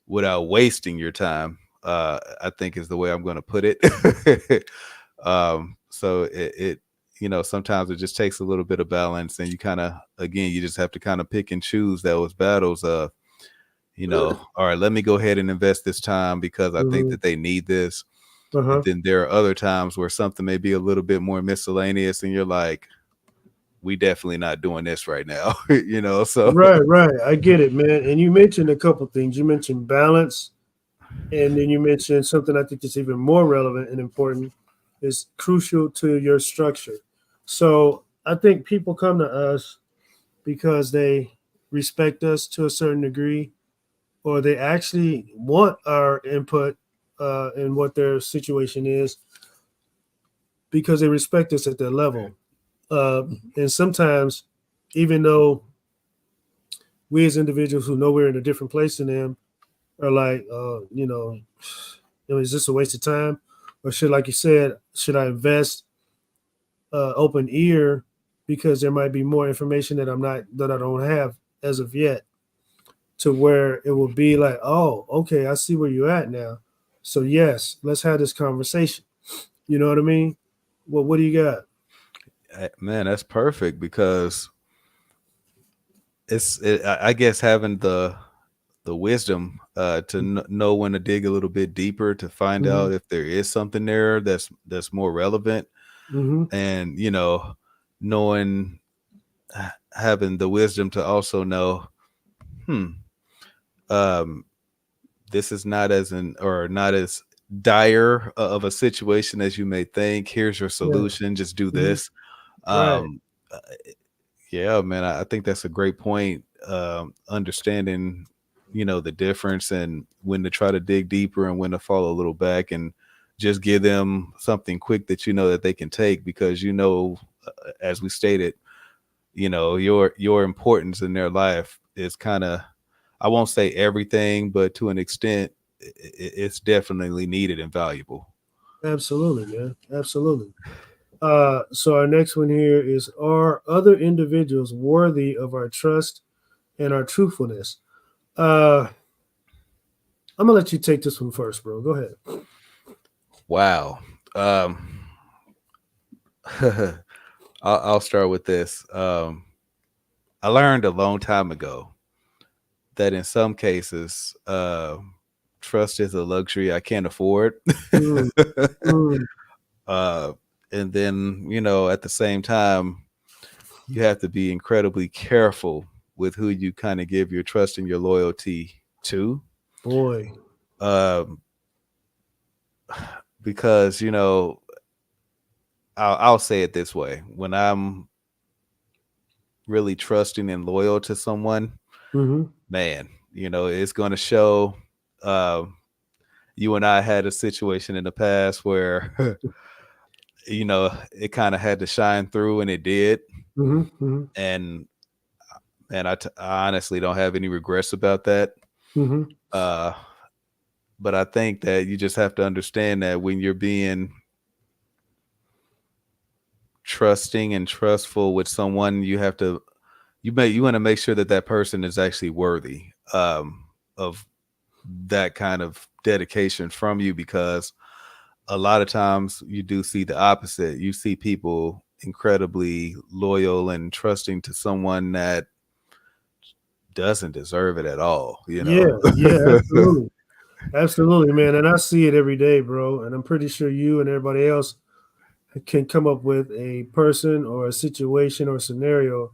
without wasting your time. I think is the way I'm going to put it. So sometimes it just takes a little bit of balance, and you just have to kind of pick and choose those battles of, all right, let me go ahead and invest this time because I think Hmm. that they need this. And Uh-huh. then there are other times where something may be a little bit more miscellaneous, and you're like, we definitely not doing this right now, So Right, right. I get it, man. And you mentioned a couple things. You mentioned balance, and then you mentioned something I think that's even more relevant and important is crucial to your structure. So I think people come to us because they respect us to a certain degree, or they actually want our input in what their situation is because they respect us at their level. And sometimes, even though we as individuals who know we're in a different place than them are like, is this a waste of time? Or should, like you said, should I invest open ear because there might be more information that I don't have as of yet, to where it will be like, oh, okay, I see where you're at now. So yes, let's have this conversation. You know what I mean? Well, what do you got? man, that's perfect because I guess having the wisdom to know when to dig a little bit deeper to find Mm-hmm. out if there is something there that's more relevant, Mm-hmm. and knowing having the wisdom to also know, hmm um this is not as dire of a situation as you may think. Here's your Yeah. solution, just do Mm-hmm. this. Right. um Yeah, man, I think that's a great point. Understanding, the difference and when to try to dig deeper and when to fall a little back and just give them something quick that that they can take because as we stated, your importance in their life is kind of, I won't say everything, but to an extent, it's definitely needed and valuable. Absolutely, man. Absolutely. So our next one here is: are other individuals worthy of our trust and our truthfulness? Uh, I'm gonna let you take this one first, bro. Go ahead. Wow. Um, I'll start with this. I learned a long time ago that in some cases, trust is a luxury I can't afford. Mm, mm, uh, and then, at the same time, you have to be incredibly careful with who you kind of give your trust and your loyalty to. boy. Um, because, I'll say it this way: when I'm really trusting and loyal to someone, Mm-hmm. man, it's going to show. Um, you and I had a situation in the past where, it kind of had to shine through, and it did. Mm-hmm. Mm-hmm. And man, I honestly don't have any regrets about that. Mm-hmm. Uh, but I think that you just have to understand that when you're being trusting and trustful with someone, you want to make sure that that person is actually worthy of that kind of dedication from you, because a lot of times you do see the opposite. You see people incredibly loyal and trusting to someone that doesn't deserve it at all, Yeah. Yeah. Absolutely. Absolutely, man. And I see it every day, bro. And I'm pretty sure you and everybody else can come up with a person or a situation or scenario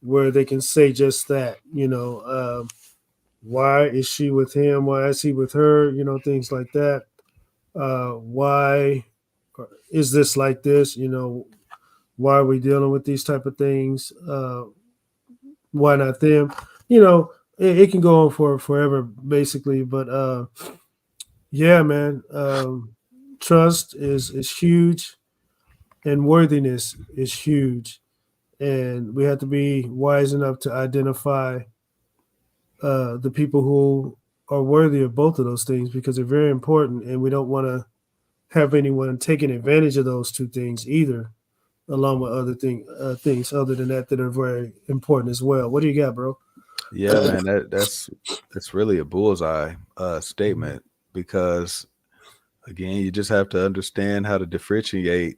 where they can say just that. Why is she with him? Why is he with her? Things like that. Why is this like this? Why are we dealing with these type of things? Why not them? It can go on for forever, basically. But yeah, man, trust is huge, and worthiness is huge, and we have to be wise enough to identify the people who are worthy of both of those things because they're very important, and we don't want to have anyone taking advantage of those two things either, along with other things other than that are very important as well. What do you got, bro? Yeah, man, that's really a bullseye statement because again, you just have to understand how to differentiate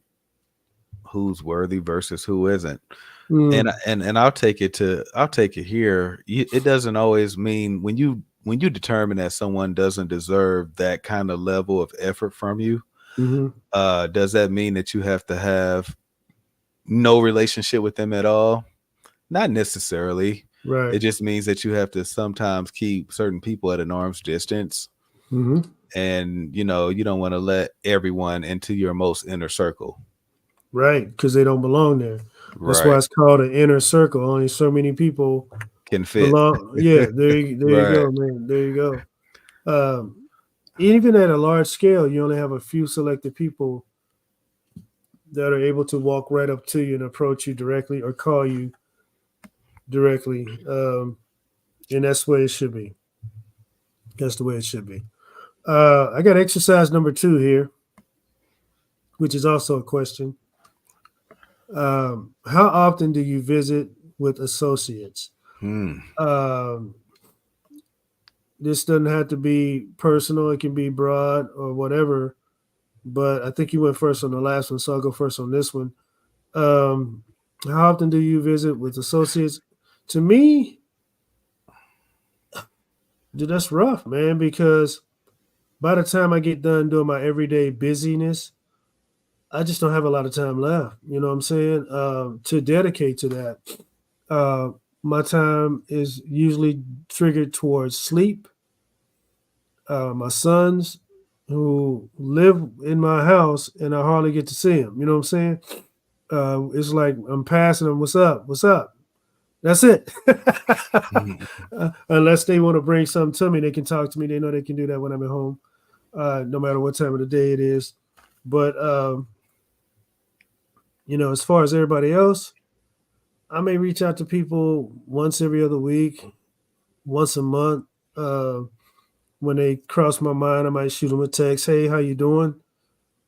who's worthy versus who isn't. And Mm, and I'll take it here. It doesn't always mean when you determine that someone doesn't deserve that kind of level of effort from you, hmm. does that mean that you have to have no relationship with them at all? Not necessarily. Right. It just means that you have to sometimes keep certain people at an arm's distance, Hmm. and you don't want to let everyone into your most inner circle. Right. Because they don't belong there. That's why Right. it's called an inner circle. Only so many people Can fit. belong. Yeah. There you Right. go, man. There you go. Um, Even at a large scale, you only have a few selected people that are able to walk right up to you and approach you directly or call you directly. And that's the way it should be. That's the way it should be. I got exercise number 2 here, which is also a question. How often do you visit with associates? Hmm. Um, this doesn't have to be personal, it can be broad or whatever. But I think you went first on the last one, so I'll go first on this one. Um, how often do you visit with associates? To me, dude, that's rough, man, because by the time I get done doing my everyday busyness, I just don't have a lot of time left. You know what I'm saying? To dedicate to that. Uh, my time is usually triggered towards sleep. My sons who live in my house and I hardly get to see them. You know what I'm saying? It's like I'm passing them. What's up? What's up? That's it. Unless they want to bring something to me, they can talk to me. They know they can do that when I'm at home, no matter what time of the day it is. But as far as everybody else, I may reach out to people once every other week, once a month. Uh, when they cross my mind, I might shoot them a text. Hey, how you doing?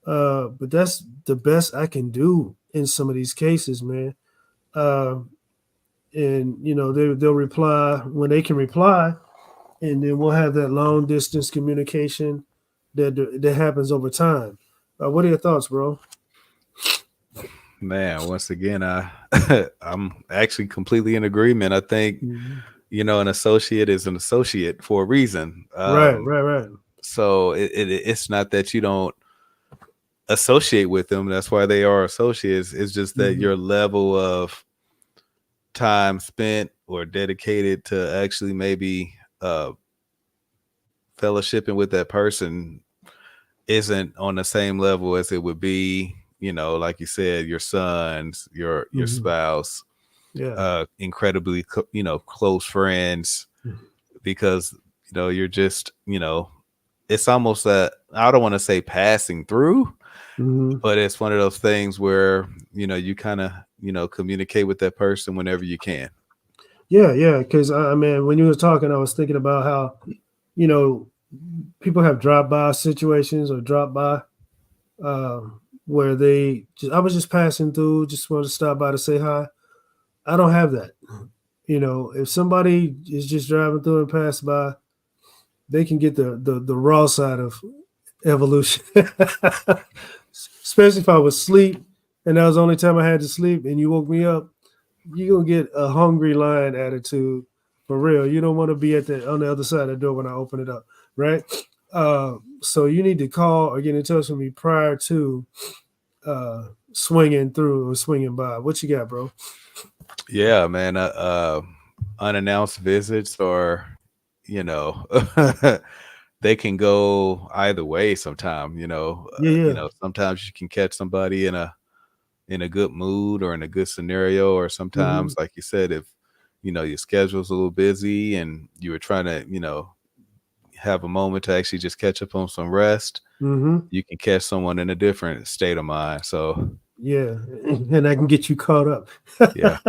But that's the best I can do in some of these cases, man. Uh, and they'll reply when they can reply, and then we'll have that long distance communication that happens over time. What are your thoughts, bro? Man, once again, I I'm actually completely in agreement. I think Mhm. an associate is an associate for a reason. Right, right, right. So it's not that you don't associate with them. That's why they are associates. It's just that Hmm. your level of time spent or dedicated to actually maybe uh, fellowshipping with that person isn't on the same level as it would be. Like you said, your sons, your Hmm. spouse, Yeah. incredibly close friends, because you're just it's almost that, I don't want to say passing through, Hmm. but it's one of those things where you kind of communicate with that person whenever you can. Yeah, yeah. Because I mean, when you were talking, I was thinking about how you know people have drop by situations or drop by uh, where I was just passing through, just wanted to stop by to say hi. I don't have that. If somebody is just driving through and pass by, they can get the raw side of evolution. Especially if I was asleep and that was the only time I had to sleep and you woke me up, you're gonna get a hungry lion attitude for real. You don't want to be on the other side of the door when I open it up, right? So you need to call or get in touch with me prior to uh, swinging through or swinging by. What you got, bro? Yeah, man. Unannounced visits are you know, they can go either way sometime, Yeah, yeah. sometimes you can catch somebody in a good mood or in a good scenario, or Mhm. sometimes, like you said, if your schedule's a little busy and you were trying to, have a moment to actually just catch up on some rest, Mhm. you can catch someone in a different state of mind. So Yeah, and I can get you caught up. yeah,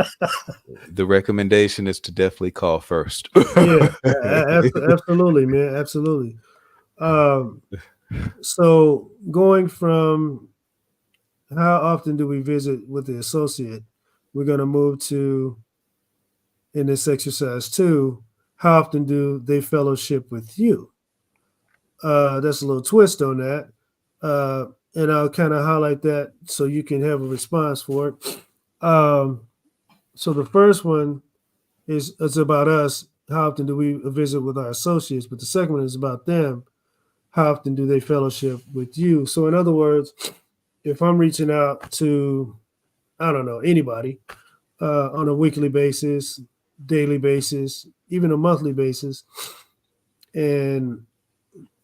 the recommendation is to definitely call first. Yeah, absolutely, man, absolutely. Um, so going from how often do we visit with the associate, we're going to move to in this exercise too. How often do they fellowship with you? That's a little twist on that, uh, and I'll kind of highlight that so you can have a response for it. So the first one is it's about us. How often do we visit with our associates? But the second one is about them. How often do they fellowship with you? So in other words, if I'm reaching out to I don't know anybody on a weekly basis, daily basis, even a monthly basis, and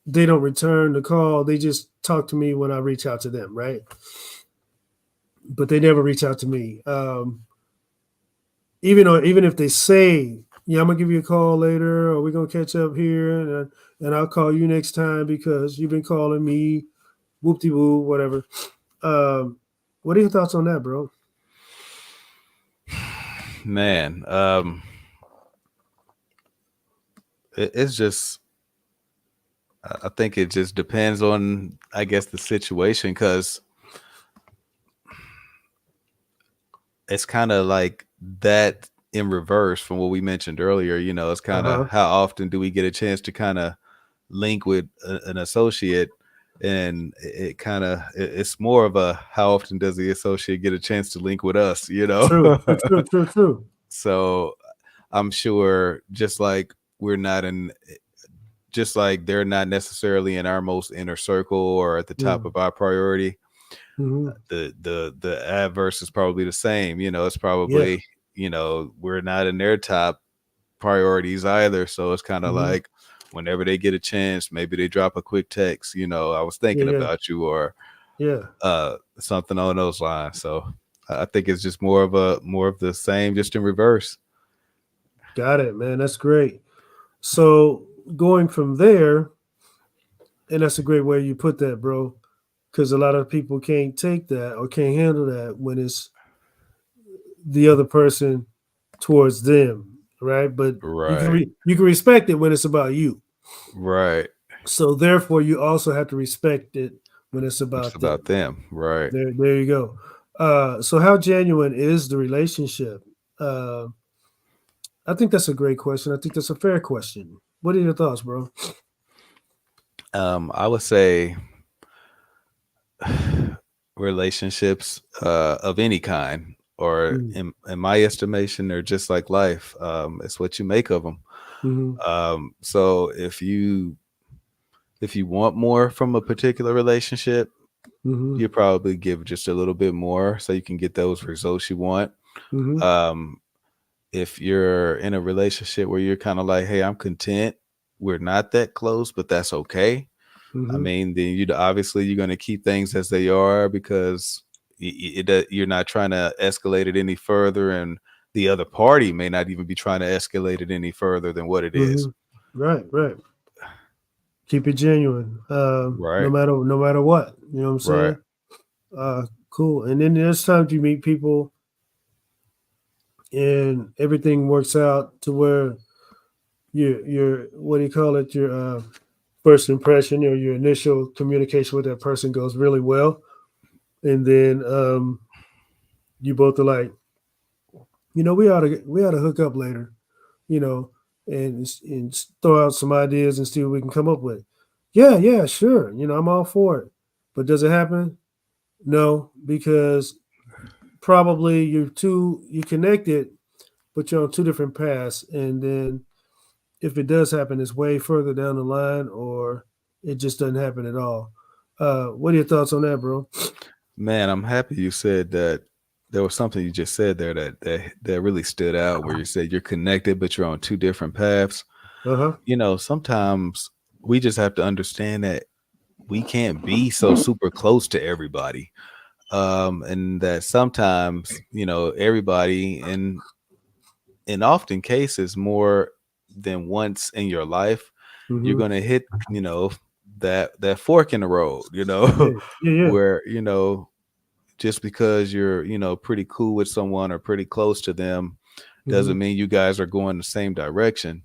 they don't return the call, they just talk to me when I reach out to them, right? But they never reach out to me. Even if they say, "Yeah, I'm gonna give you a call later, or we're gonna catch up here, and I'll call you next time because you've been calling me, whoop de woo, whatever." Um, what are your thoughts on that, bro? Man, it's just, I think it just depends on, I guess, the situation, because it's kind of like that in reverse from what we mentioned earlier. It's Uh kind of huh. how often do we get a chance to kind of link with an associate, and it kind of, it's more of a how often does the associate get a chance to link with us. True. True. True. True. True. So I'm sure, just like we're not in, just like they're not necessarily in our most inner circle or at the top Mm, of our priority, mm-hmm. the adverse is probably the same. It's Yeah. probably, we're not in their top priorities either. So it's kind of Mm-hmm. like whenever they get a chance, maybe they drop a quick text, I was Yeah. thinking Yeah. about you, or Yeah. something on those lines. So I think it's just more of the same, just in reverse. Got it, man. That's great. So going from there, and that's a great way you put that, bro. Because a lot of people can't take that or can't handle that when it's the other person towards them, right? But Right. you can respect it when it's about you. Right. So therefore, you also have to respect it when it's It's about about them. them. Right. There you go. So how genuine is the relationship? Uh, I think that's a great question. I think that's a fair question. What are your thoughts, bro? I would say relationships of any kind, or Mm, in my estimation, they're just like life. It's what you make of them. mm-hmm, So if you want more from a particular relationship, mm-hmm, you probably give just a little bit more so you can get those results you want. mm-hmm, Um, if you're in a relationship where you're kind of like, hey, I'm content, we're not that close, but that's okay. I mm-hmm, mean, then obviously you're going to keep things as they are, because you're not trying to escalate it any further, and the other party may not even be trying to escalate it any further than what it mm-hmm. is. Right, right. Keep it genuine. Right, No matter what. You know what I'm right, saying? Uh, cool. And then there's times you meet people and everything works out to where your what do you call it? Your first impression or your initial communication with that person goes really well, and then you both are like, we ought to hook up later, you know, and throw out some ideas and see what we can come up with. Yeah, yeah, sure. I'm all for it. But does it happen? No, because probably you connected, but you're on two different paths. And then if it does happen, it's way further down the line, or it just doesn't happen at all. What are your thoughts on that, bro? man. I'm happy you said that. There was something you just said there that really stood out, where you said you're connected, but you're on two different paths. Uh-huh. Sometimes we just have to understand that we can't be so super close to everybody. And that sometimes, everybody in often cases more than once in your life, you're Mm-hmm. gonna hit, that fork in the road, Yeah. Yeah. Yeah. where, just because you're, pretty cool with someone or pretty close to them Mm-hmm. doesn't mean you guys are going the same direction.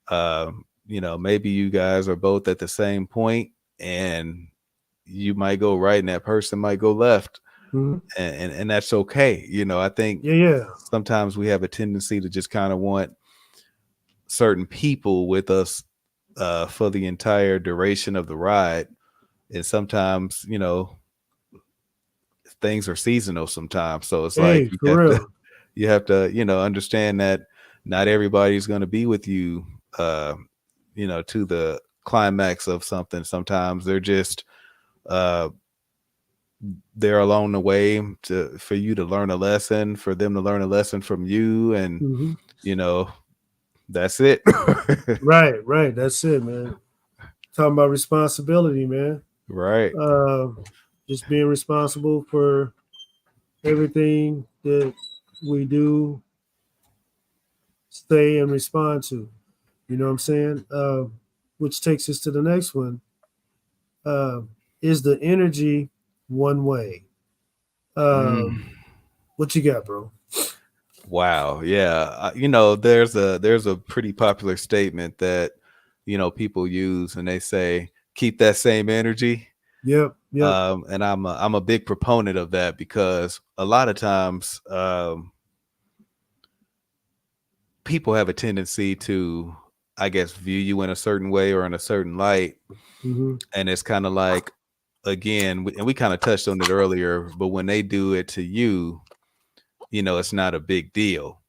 Maybe you guys are both at the same point and you might go right and that person might go left. Mm-hmm. And that's okay. I think Yeah. Yeah. sometimes we have a tendency to just kind of want certain people with us for the entire duration of the ride. And sometimes, things are seasonal sometimes. So it's like Hey, for real. you have to, understand that not everybody's going to be with you, uh, to the climax of something. Sometimes they're just uh, there along the way for you to learn a lesson, for them to learn a lesson from you, and Mm-hmm. you know that's it. Right. Right. That's it, man. Talking about responsibility, man. Right. Uh, just being responsible for everything that we do, say, and respond to. You know what I'm saying? Which takes us to the next one. Uh, is the energy one way? Mm. What you got, bro? Wow. Yeah. There's a pretty popular statement that people use, and they say keep that same energy. Yep. Yep. And I'm a big proponent of that because a lot of times people have a tendency to, I guess, view you in a certain way or in a certain light, Mm-hmm. and it's kind of like, again, and we kind of touched on it earlier, but when they do it to you, it's not a big deal.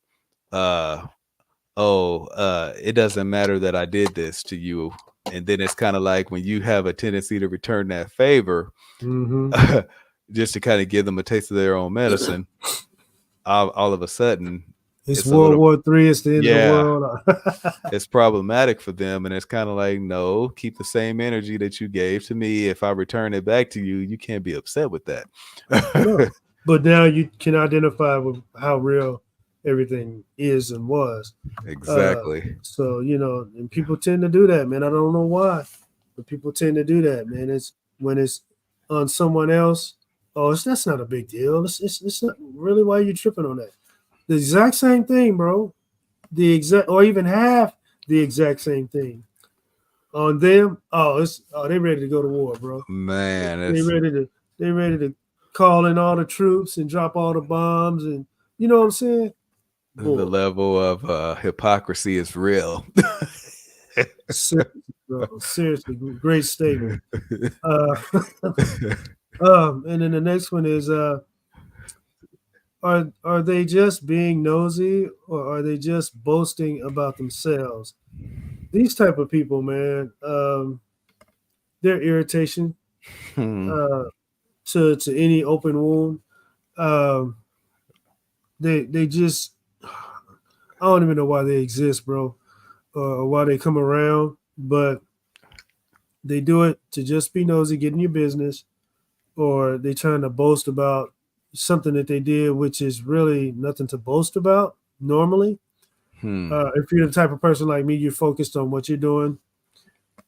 Uh, it doesn't matter that I did this to you. And then it's kind of like when you have a tendency to return that favor, Mm-hmm. just to kind of give them a taste of their own medicine, all of a sudden, It's it's a World little, War III. It's the end of the yeah, world. it's problematic for them. And it's kind of like, no, keep the same energy that you gave to me. If I return it back to you, you can't be upset with that. No, but now you can identify with how real everything is and was. Uh, Exactly. so and people tend to do that, man. I don't know why, but people tend to do that, man. It's when it's on someone else. Oh, that's not a big deal. It's not really why you tripping on that. The exact same thing, bro. The exact, or even half the exact same thing on them. They ready to go to war, bro. Man, They it's ready to they ready to call in all the troops and drop all the bombs, and you know what I'm saying? the Bull. level of hypocrisy is real. Seriously, bro. Seriously, great statement. Uh, and then the next one is are they just being nosy or are they just boasting about themselves? These type of people, man, their irritation Hmm. uh, to any open wound. Um, they just I don't even know why they exist, bro, or why they come around, but they do it to just be nosy, get in your business, or they trying to boast about something that they did, which is really nothing to boast about normally. Hmm. If you're the type of person like me, you're focused on what you're doing,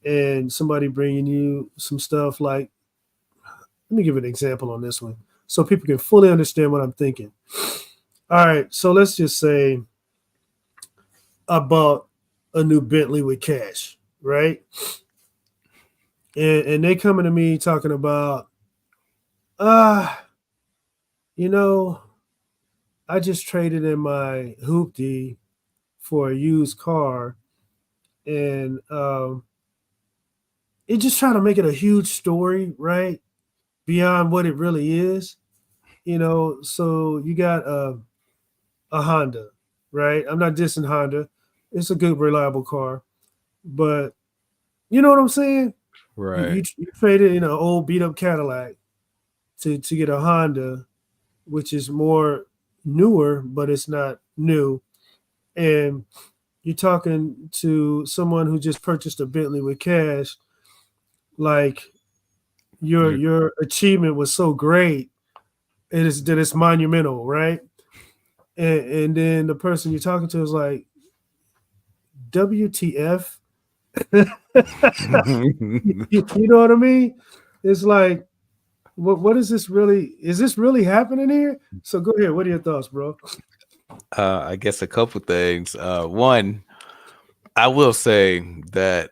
and somebody bringing you some stuff like, let me give an example on this one, so people can fully understand what I'm thinking. All right, so let's just say I bought a new Bentley with cash, right? And they coming to me talking about, ah, you know, I just traded in my hoopty for a used car, and it just trying to make it a huge story, right? Beyond what it really is, So you got a Honda, right? I'm not dissing Honda; it's a good, reliable car, but you know what I'm saying? You Right. you, you traded in an old beat up Cadillac to get a Honda, which is more newer, but it's not new. And you're talking to someone who just purchased a Bentley with cash, like You're your achievement was so great, it is that it's monumental, right? And then the person you're talking to is like, WTF? You know what I mean? It's like, what is this really? Is this really happening here? So go ahead. What are your thoughts, bro? I guess a couple things. One, I will say that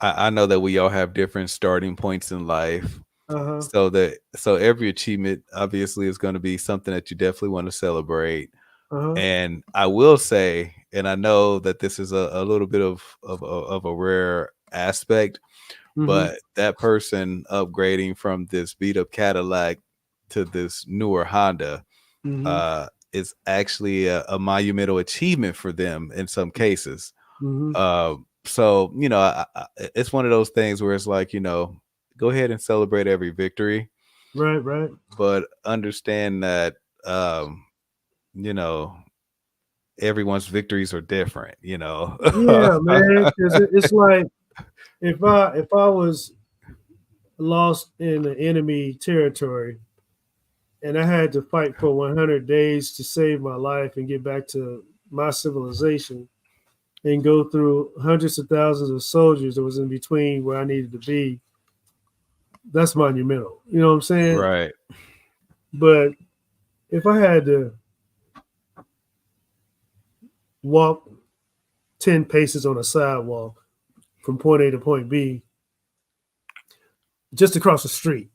I know that we all have different starting points in life. Uh huh. So every achievement obviously is going to be something that you definitely want to celebrate. Uh huh. And I will say, and I know that this is a little bit of a rare aspect, Mm-hmm. but that person upgrading from this beat up Cadillac to this newer Honda Mm-hmm. is actually a monumental achievement for them in some cases. Mm-hmm. So it's one of those things where it's like, go ahead and celebrate every victory, Right. Right. but understand that um, you know everyone's victories are different. Yeah, man. Because it's like if I was lost in the enemy territory and I had to fight for 100 days to save my life and get back to my civilization and go through hundreds of thousands of soldiers that was in between where I needed to be, that's monumental. You know what I'm saying? Right. But if I had to walk 10 paces on a sidewalk from point A to point B just across the street,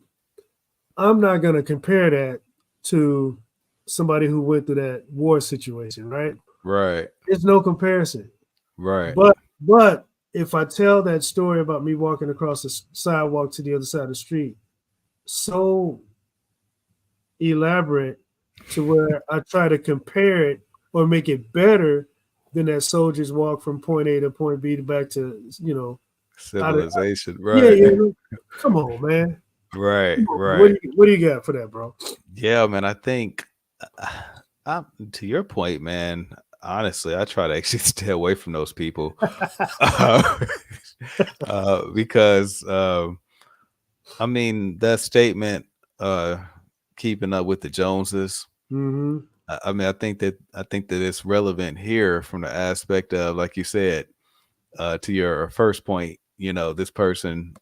I'm not going to compare that to somebody who went through that war situation, right? Right. There's no comparison. Right. But if I tell that story about me walking across the sidewalk to the other side of the street, so elaborate to where I try to compare it or make it better than that soldier's walk from point A to point B to back to out of Civilization. yeah, Right. yeah. Come on, man. Right. Come on. Right. What do you got for that, bro? Yeah, man. I think, uh, to your point, man. Honestly, I try to actually stay away from those people, uh, because I mean that statement, uh, keeping up with the Joneses. Mm-hmm. I mean, I think that it's relevant here from the aspect of, like you said, to your first point. This person,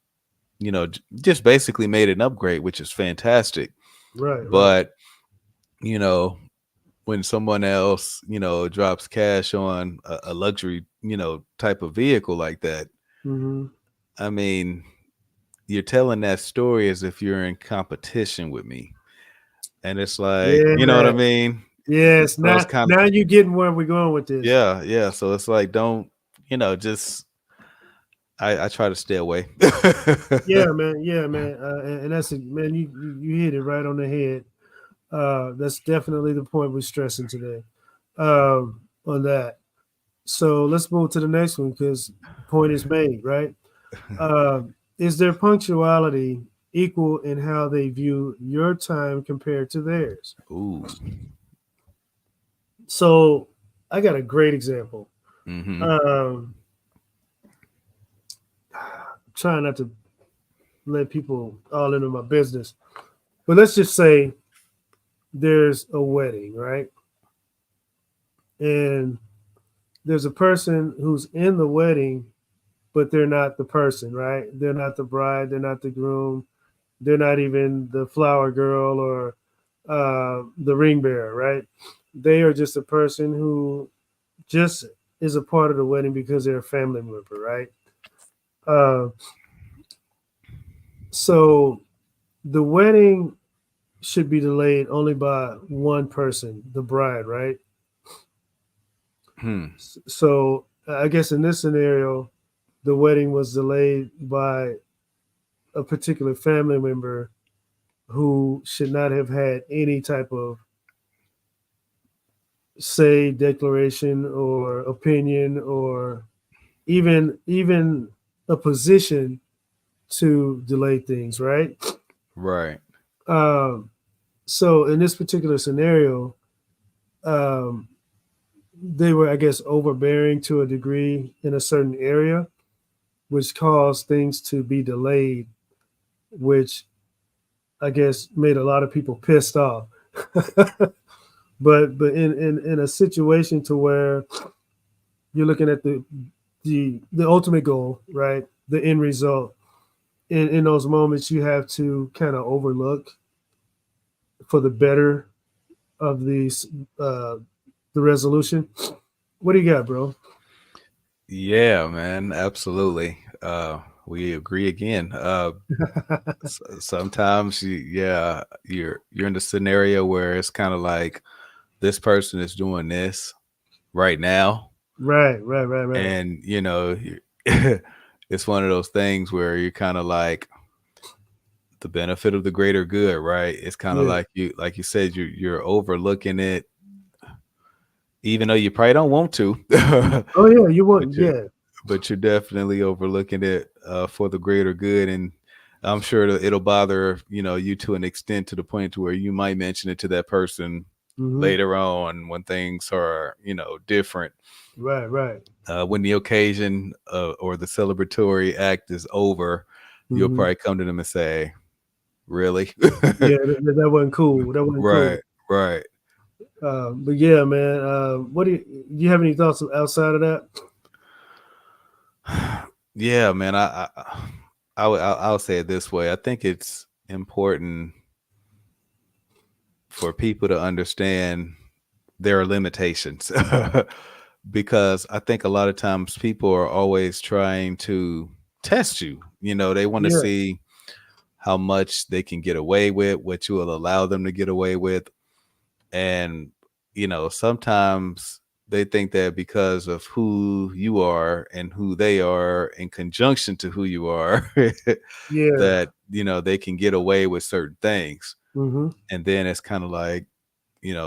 just basically made an upgrade, which is fantastic. Right, right. But you know, when someone else, drops cash on a luxury, type of vehicle like that, Mm-hmm. I mean, you're telling that story as if you're in competition with me. And it's like, you know what I Yeah. mean? Yes. So it's Now kind of, now you getting where we're going with this. yeah, yeah. So it's like, don't, just, I try to stay away. Yeah, man. Yeah, man. And that's it, man. You hit it right on the head. That's definitely the point we're stressing today. On that. So let's move to the next one because point is made, right? Is their punctuality equal in how they view your time compared to theirs? Ooh. So I got a great example. Mm-hmm. Um, trying not to let people all into my business, but let's just say there's a wedding, right? And there's a person who's in the wedding, but they're not the person, right? They're not the bride, they're not the groom, they're not even the flower girl or the ring bearer, right? They are just a person who just is a part of the wedding because they're a family member, right? Uh, so the wedding should be delayed only by one person, the bride, right? Hmm. So I guess in this scenario, the wedding was delayed by a particular family member who should not have had any type of say, declaration, or opinion, or even a position to delay things, right? Right. Um, so in this particular scenario, um, they were, I guess, overbearing to a degree in a certain area, which caused things to be delayed, which I guess made a lot of people pissed off. But in a situation to where you're looking at the ultimate goal, right? The end result. In those moments, you have to kind of overlook for the better of the resolution. What do you got, bro? Yeah, man, absolutely. We agree again. Sometimes yeah, you're in the scenario where it's kind of like this person is doing this right now, Right, right, right, right. and it's one of those things where you're kind of like the benefit of the greater good, right? It's kind of Yeah. like you said, you're overlooking it, even though you probably don't want to, Oh yeah, you but want you're yeah. but you're definitely overlooking it for the greater good. And I'm sure it'll bother you to an extent, to the point to where you might mention it to that person Hmm. later on when things are different. Right, right. When the occasion or the celebratory act is over, you'll Hmm. probably come to them and say, really? Yeah, that wasn't cool. That wasn't cool. Right, right. But yeah, man. What do you have any thoughts outside of that? Yeah, man. I'll say it this way. I think it's important for people to understand there are limitations, because I think a lot of times people are always trying to test you. They want to Yeah, see how much they can get away with, what you will allow them to get away with. And, sometimes they think that because of who you are and who they are in conjunction to who you are, yeah. that, they can get away with certain things. Hmm. And then it's kind of like,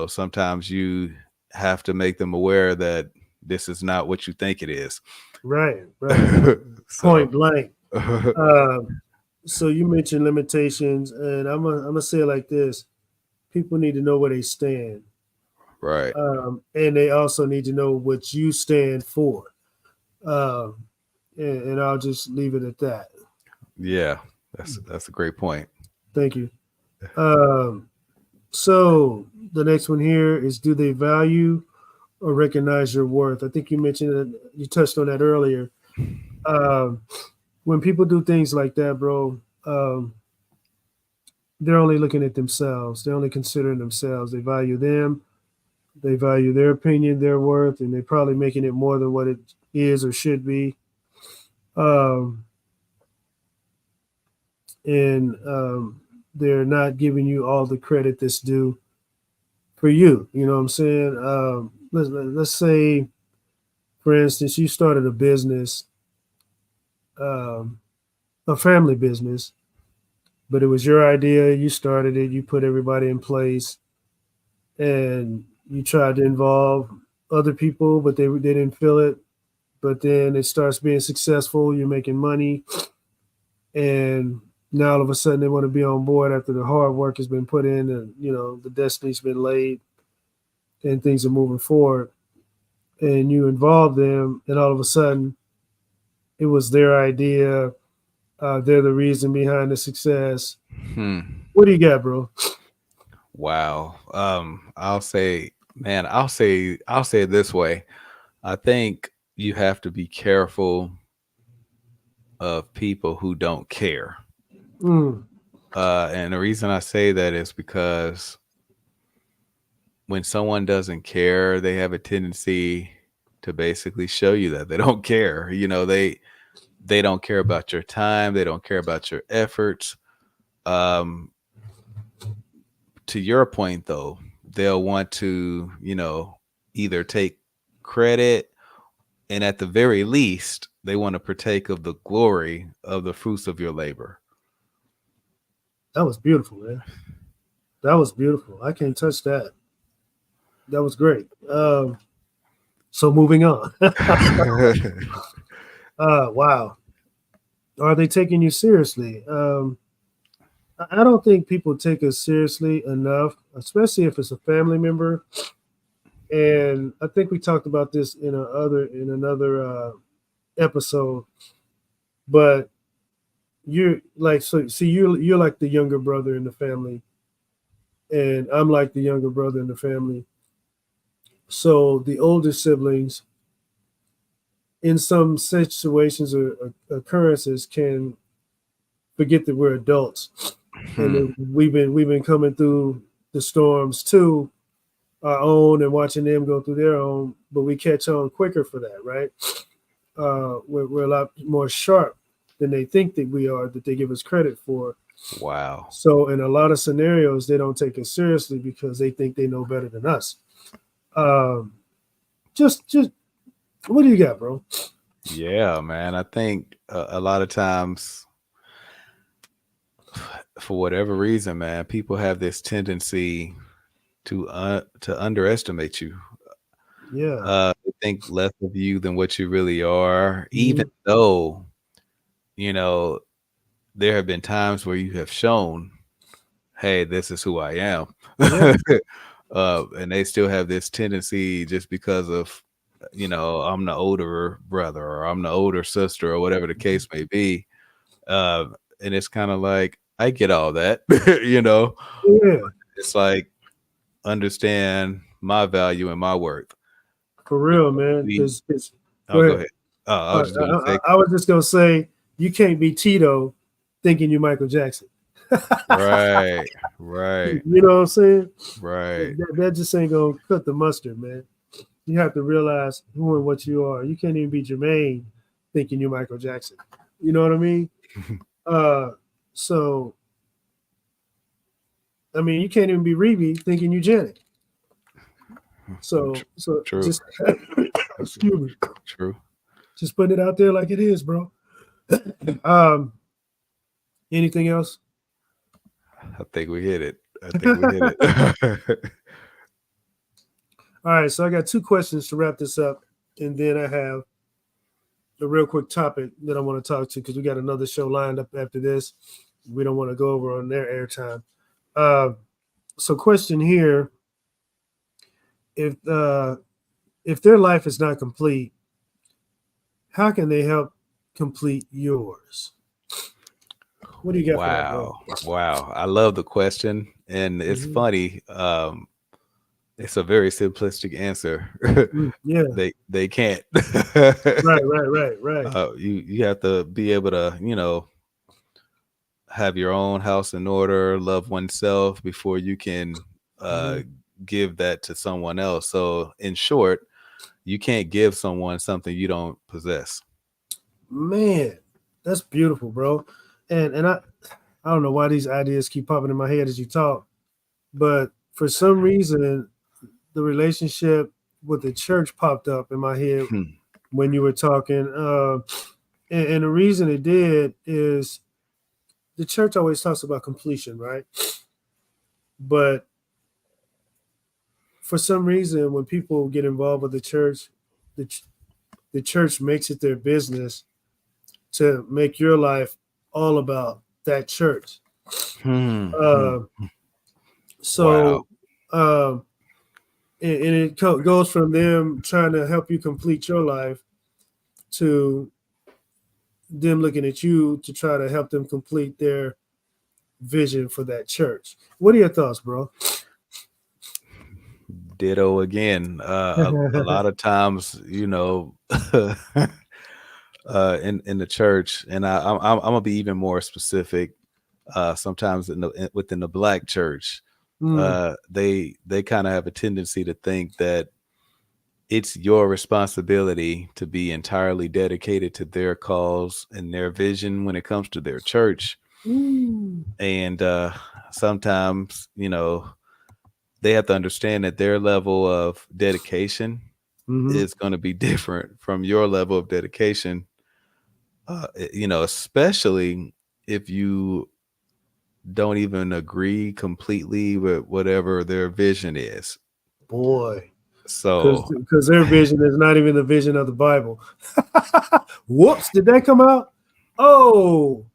sometimes you have to make them aware that this is not what you think it is. Right, right. So, Point blank. Um, so you mentioned limitations, and I'm gonna say it like this: people need to know where they stand, right. and they also need to know what you stand for. Um, and I'll just leave it at that. Yeah. That's a great point. Thank you. Um, so the next one here is: do they value or recognize your worth? I think you mentioned that, you touched on that earlier. Um, when people do things like that, bro, they're only looking at themselves. They're only considering themselves. They value them. They value their opinion, their worth, and they're probably making it more than what it is or should be. Um, and they're not giving you all the credit that's due for you. You know what I'm saying? Let's say, for instance, you started a business, um, a family business, but it was your idea. You started it. You put everybody in place, and you tried to involve other people, but they didn't feel it. But then it starts being successful. You're making money, and now all of a sudden they want to be on board after the hard work has been put in, and the destiny's been laid, and things are moving forward. And you involve them, and all of a sudden it was their idea. They're the reason behind the success. Hmm. What do you got, bro? Wow. I'll say, man, I'll say it this way. I think you have to be careful of people who don't care. Mm, And the reason I say that is because when someone doesn't care, they have a tendency to basically show you that they don't care. They don't care about your time. They don't care about your efforts. Um, to your point, though, they'll want to, either take credit, and at the very least, they want to partake of the glory of the fruits of your labor. that was beautiful, man. That was beautiful. I can't touch that. That was great. So moving on. Wow. Are they taking you seriously? I don't think people take us seriously enough, especially if it's a family member And I think we talked about this in another episode. But you're like, so see, you're like the younger brother in the family, and I'm like the younger brother in the family. So the older siblings, in some situations or occurrences, can forget that we're adults, and Hmm. that we've been coming through the storms too, our own, and watching them go through their own. But we catch on quicker for that, right? We're a lot more sharp than they think that we are, that they give us credit for. Wow. So in a lot of scenarios, they don't take us seriously because they think they know better than us. Um, just what do you got, bro? Yeah, man. I think a lot of times, for whatever reason, man, people have this tendency to underestimate you. Yeah. They think less of you than what you really are, even Mhm. though you know there have been times where you have shown, "Hey, this is who I am," Yeah. and they still have this tendency just because of, I'm the older brother or I'm the older sister or whatever the case may be. Uh, and it's kind of like I get all that, you know. Yeah. It's like understand my value and my worth. For You real, know, man. we Because go oh, go ahead. ahead. Oh, I was just gonna say, I was just gonna say you can't be Tito thinking you're Michael Jackson. right, right, You know what I'm saying? right. That just ain't gonna cut the mustard, man. You have to realize who and what you are. You can't even be Jermaine thinking you're Michael Jackson. You know what I mean? Uh, so I mean, you can't even be Reby thinking you Janet. Tr- So True, just excuse me, true. just putting it out there like it is, bro. um, anything else? I think we hit it. I think we hit All it. right, so I got two questions to wrap this up, and then I have a real quick topic that I want to talk to because we got another show lined up after this. We don't want to go over on their airtime. Uh, so, question here: if uh, if their life is not complete, how can they help complete yours? What do you got for that, bro? Wow. Wow. I love the question. And it's Hmm. funny. It's a very simplistic answer. Yeah, they can't. right, right, right, right. You have to be able to, have your own house in order, love oneself before you can Hmm. give that to someone else. So in short, you can't give someone something you don't possess. Man, that's beautiful, bro. And I don't know why these ideas keep popping in my head as you talk, but for some reason the relationship with the church popped up in my head Hmm. when you were talking. And the reason it did is the church always talks about completion, right? But for some reason, when people get involved with the church, the, the church makes it their business to make your life all about that church. Hmm. Hmm. Uh, Wow. so, um, and it goes from them trying to help you complete your life to them looking at you to try to help them complete their vision for that church. What are your thoughts, bro? Ditto again. A lot of times, in the church, and I'm gonna be even more specific. Sometimes within the black church, Mm, they kind of have a tendency to think that it's your responsibility to be entirely dedicated to their cause and their vision when it comes to their church. mm, And sometimes, they have to understand that their level of dedication mm-hmm. is going to be different from your level of dedication. Especially if you don't even agree completely with whatever their vision is. Boy, So, because their vision is not even the vision of the Bible. Whoops, did that come out? Oh,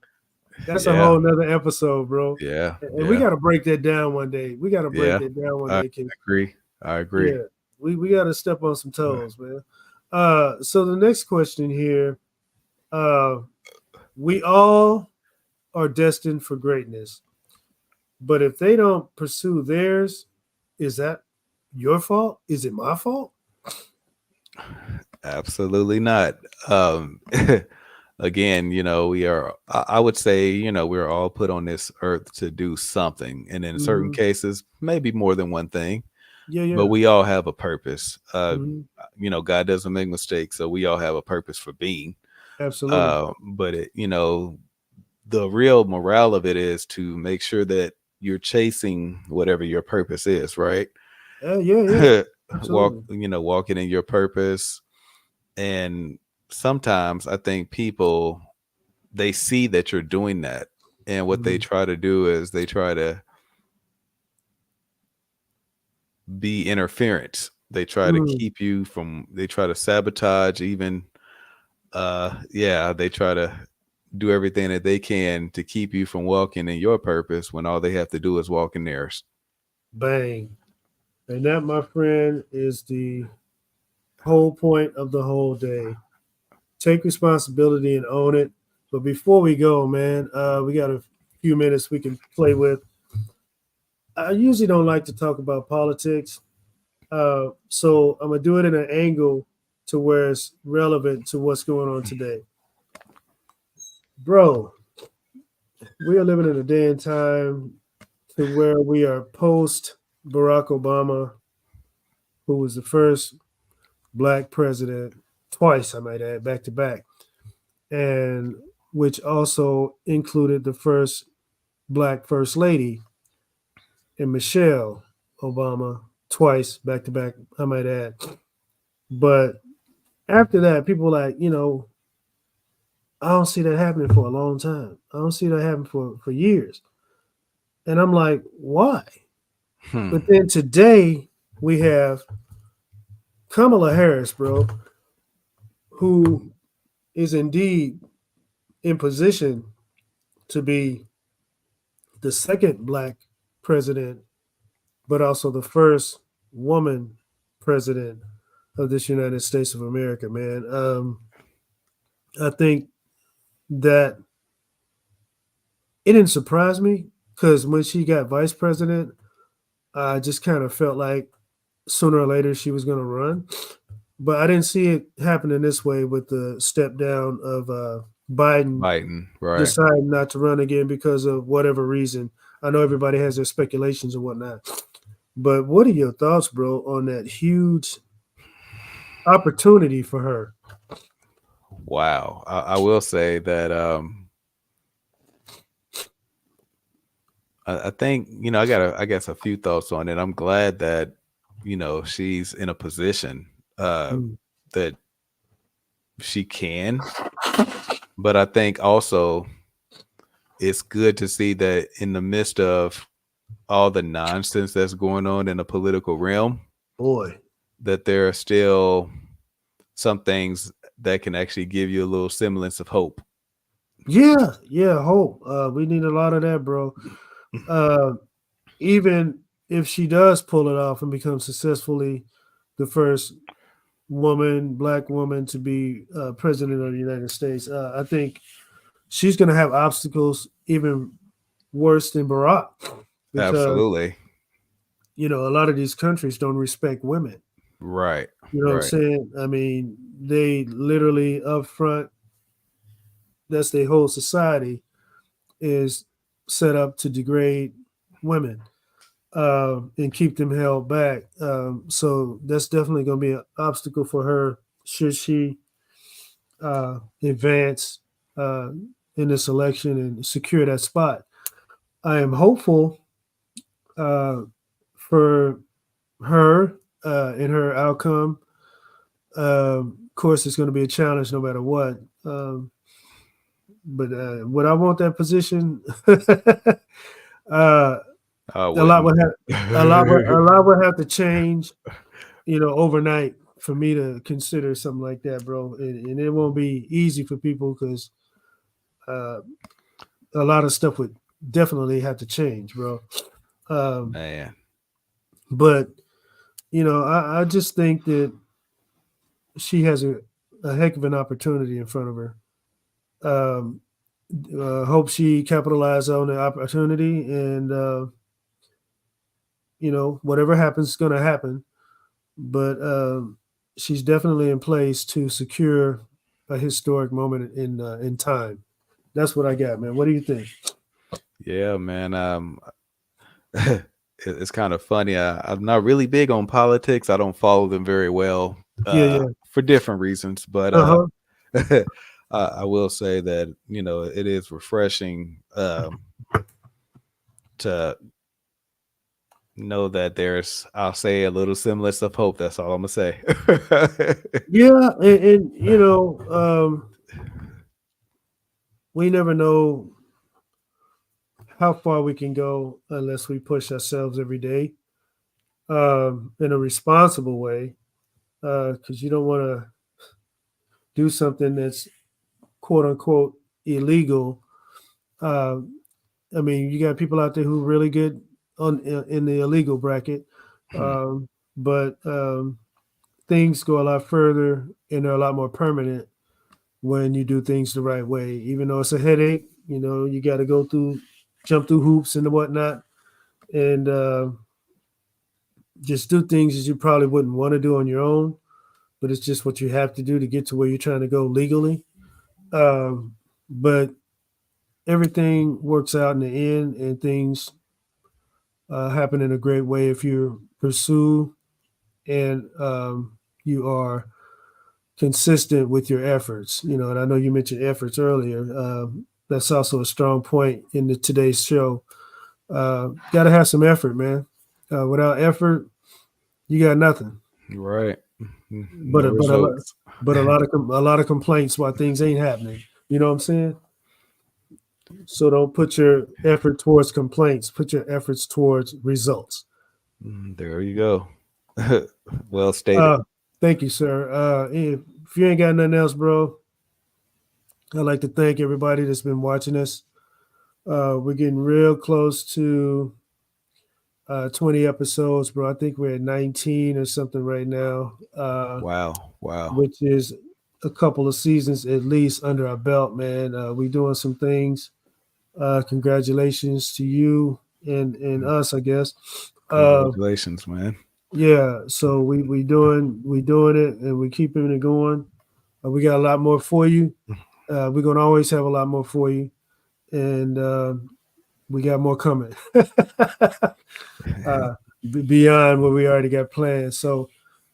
that's a yeah, whole nother episode, bro. yeah, And we yeah, got to break that down one day. We got to break yeah. that down one I day because agree. I agree. yeah. We got to step on some toes, man. So the next question here, uh, we all are destined for greatness, but if they don't pursue theirs, is that your fault? Is it my fault? Absolutely not. Um, again, we are, I would say, we're all put on this earth to do something. And in certain Hmm. cases, maybe more than one thing, Yeah, but yeah. we all have a purpose. Hmm. God doesn't make mistakes. So we all have a purpose for being. Absolutely. But the real morale of it is to make sure that you're chasing whatever your purpose is, right? Yeah, yeah. Absolutely. Walking in your purpose. And sometimes I think people, they see that you're doing that. And what they Hmm. try to do is they try to be interference. They try to Mm, keep you from, they try to sabotage even, yeah, they try to do everything that they can to keep you from walking in your purpose when all they have to do is walk in theirs. bang. And that, my friend, is the whole point of the whole day. Take responsibility and own it. But before we go, man, we got a few minutes we can play with. I usually don't like to talk about politics, so I'm gonna do it in an angle to where it's relevant to what's going on today, bro. We are living in a day and time to where we are post Barack Obama, who was the first black president twice, I might add, back to back, and which also included the first black first lady and Michelle Obama twice back to back, I might add. But after that, people like, I don't see that happening for a long time. I don't see that happening for years. And I'm like, why? Hmm. But then today we have Kamala Harris, bro, who is indeed in position to be the second black president, but also the first woman president of this United States of America, man. I think that it didn't surprise me because when she got vice president, I just kind of felt like sooner or later she was going to run. But I didn't see it happening this way with the step down of Biden Biden, right? deciding not to run again because of whatever reason. I know everybody has their speculations and whatnot. But what are your thoughts, bro, on that huge opportunity for her? Wow. I will say that I think, I got I guess a few thoughts on it. I'm glad that, she's in a position Mm. that she can, but I think also it's good to see that in the midst of all the nonsense that's going on in the political realm, Boy. that there are still some things that can actually give you a little semblance of hope. Yeah, yeah, hope. We need a lot of that, bro. Uh, even if she does pull it off and become successfully the first woman, black woman, to be president of the United States, I think she's going to have obstacles even worse than Barack because, Absolutely. a lot of these countries don't respect women. Right. You know what I'm Right. saying? I mean, they literally up front, that's their whole society is set up to degrade women and keep them held back. So that's definitely going to be an obstacle for her should she advance uh, in this election and secure that spot. I am hopeful uh, for her and her outcome. Of course, it's going to be a challenge no matter what. But would I want that position? uh, I a lot wouldn't. would have a lot would have to change, overnight for me to consider something like that, bro. And it won't be easy for people because uh, a lot of stuff would definitely have to change, bro. Um, Man. but I just think that she has a heck of an opportunity in front of her. Um, hope she capitalizes on the opportunity, and whatever happens is going to happen. But she's definitely in place to secure a historic moment in time. That's what I got, man. What do you think? Yeah, man. It's kind of funny. I'm not really big on politics. I don't follow them very well Yeah, yeah. for different reasons. But Uh huh. I will say that it is refreshing to know that there's, I'll say, a little semblance of hope. That's all I'm gonna say. Yeah, and we never know how far we can go unless we push ourselves every day in a responsible way. Because you don't want to do something that's quote unquote illegal. Uh, I mean, you got people out there who are really good in the illegal bracket, um, but things go a lot further and they're a lot more permanent when you do things the right way. Even though it's a headache, you got to jump through hoops and whatnot, and just do things that you probably wouldn't want to do on your own, but it's just what you have to do to get to where you're trying to go legally. But everything works out in the end, and things happen in a great way if you pursue and you are consistent with your efforts. And I know you mentioned efforts earlier. That's also a strong point in today's show. Got to have some effort, man. Without effort, you got nothing. Right. But No a, but a lot, results. but a lot of complaints why things ain't happening. You know what I'm saying? So don't put your effort towards complaints. Put your efforts towards results. There you go. Well stated. Uh, Thank you, sir. If you ain't got nothing else, bro, I'd like to thank everybody that's been watching us. We're getting real close to 20 episodes, bro. I think we're at 19 or something right now, Wow. Wow. which is a couple of seasons at least under our belt, man. We're doing some things. Congratulations to you and us, I guess. Uh, Congratulations, man. yeah, so we doing it and we keeping it going. We got a lot more for you. We're gonna always have a lot more for you, and we got more coming. uh, Beyond what we already got planned. So,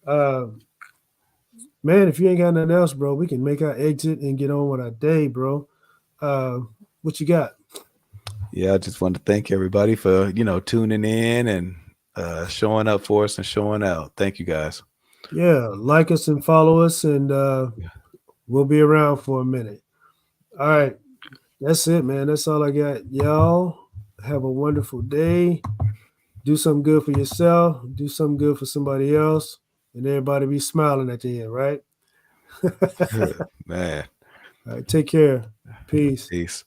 uh, man, if you ain't got nothing else, bro, we can make our exit and get on with our day, bro. Uh, what you got? Yeah, I just want to thank everybody for, tuning in and showing up for us and showing out. Thank you guys. Yeah, like us and follow us, and we'll be around for a minute. All right, that's it, man. That's all I got. Y'all have a wonderful day. Do something good for yourself. Do something good for somebody else, and everybody be smiling at the end, right? All Man, right, take care. Peace. peace.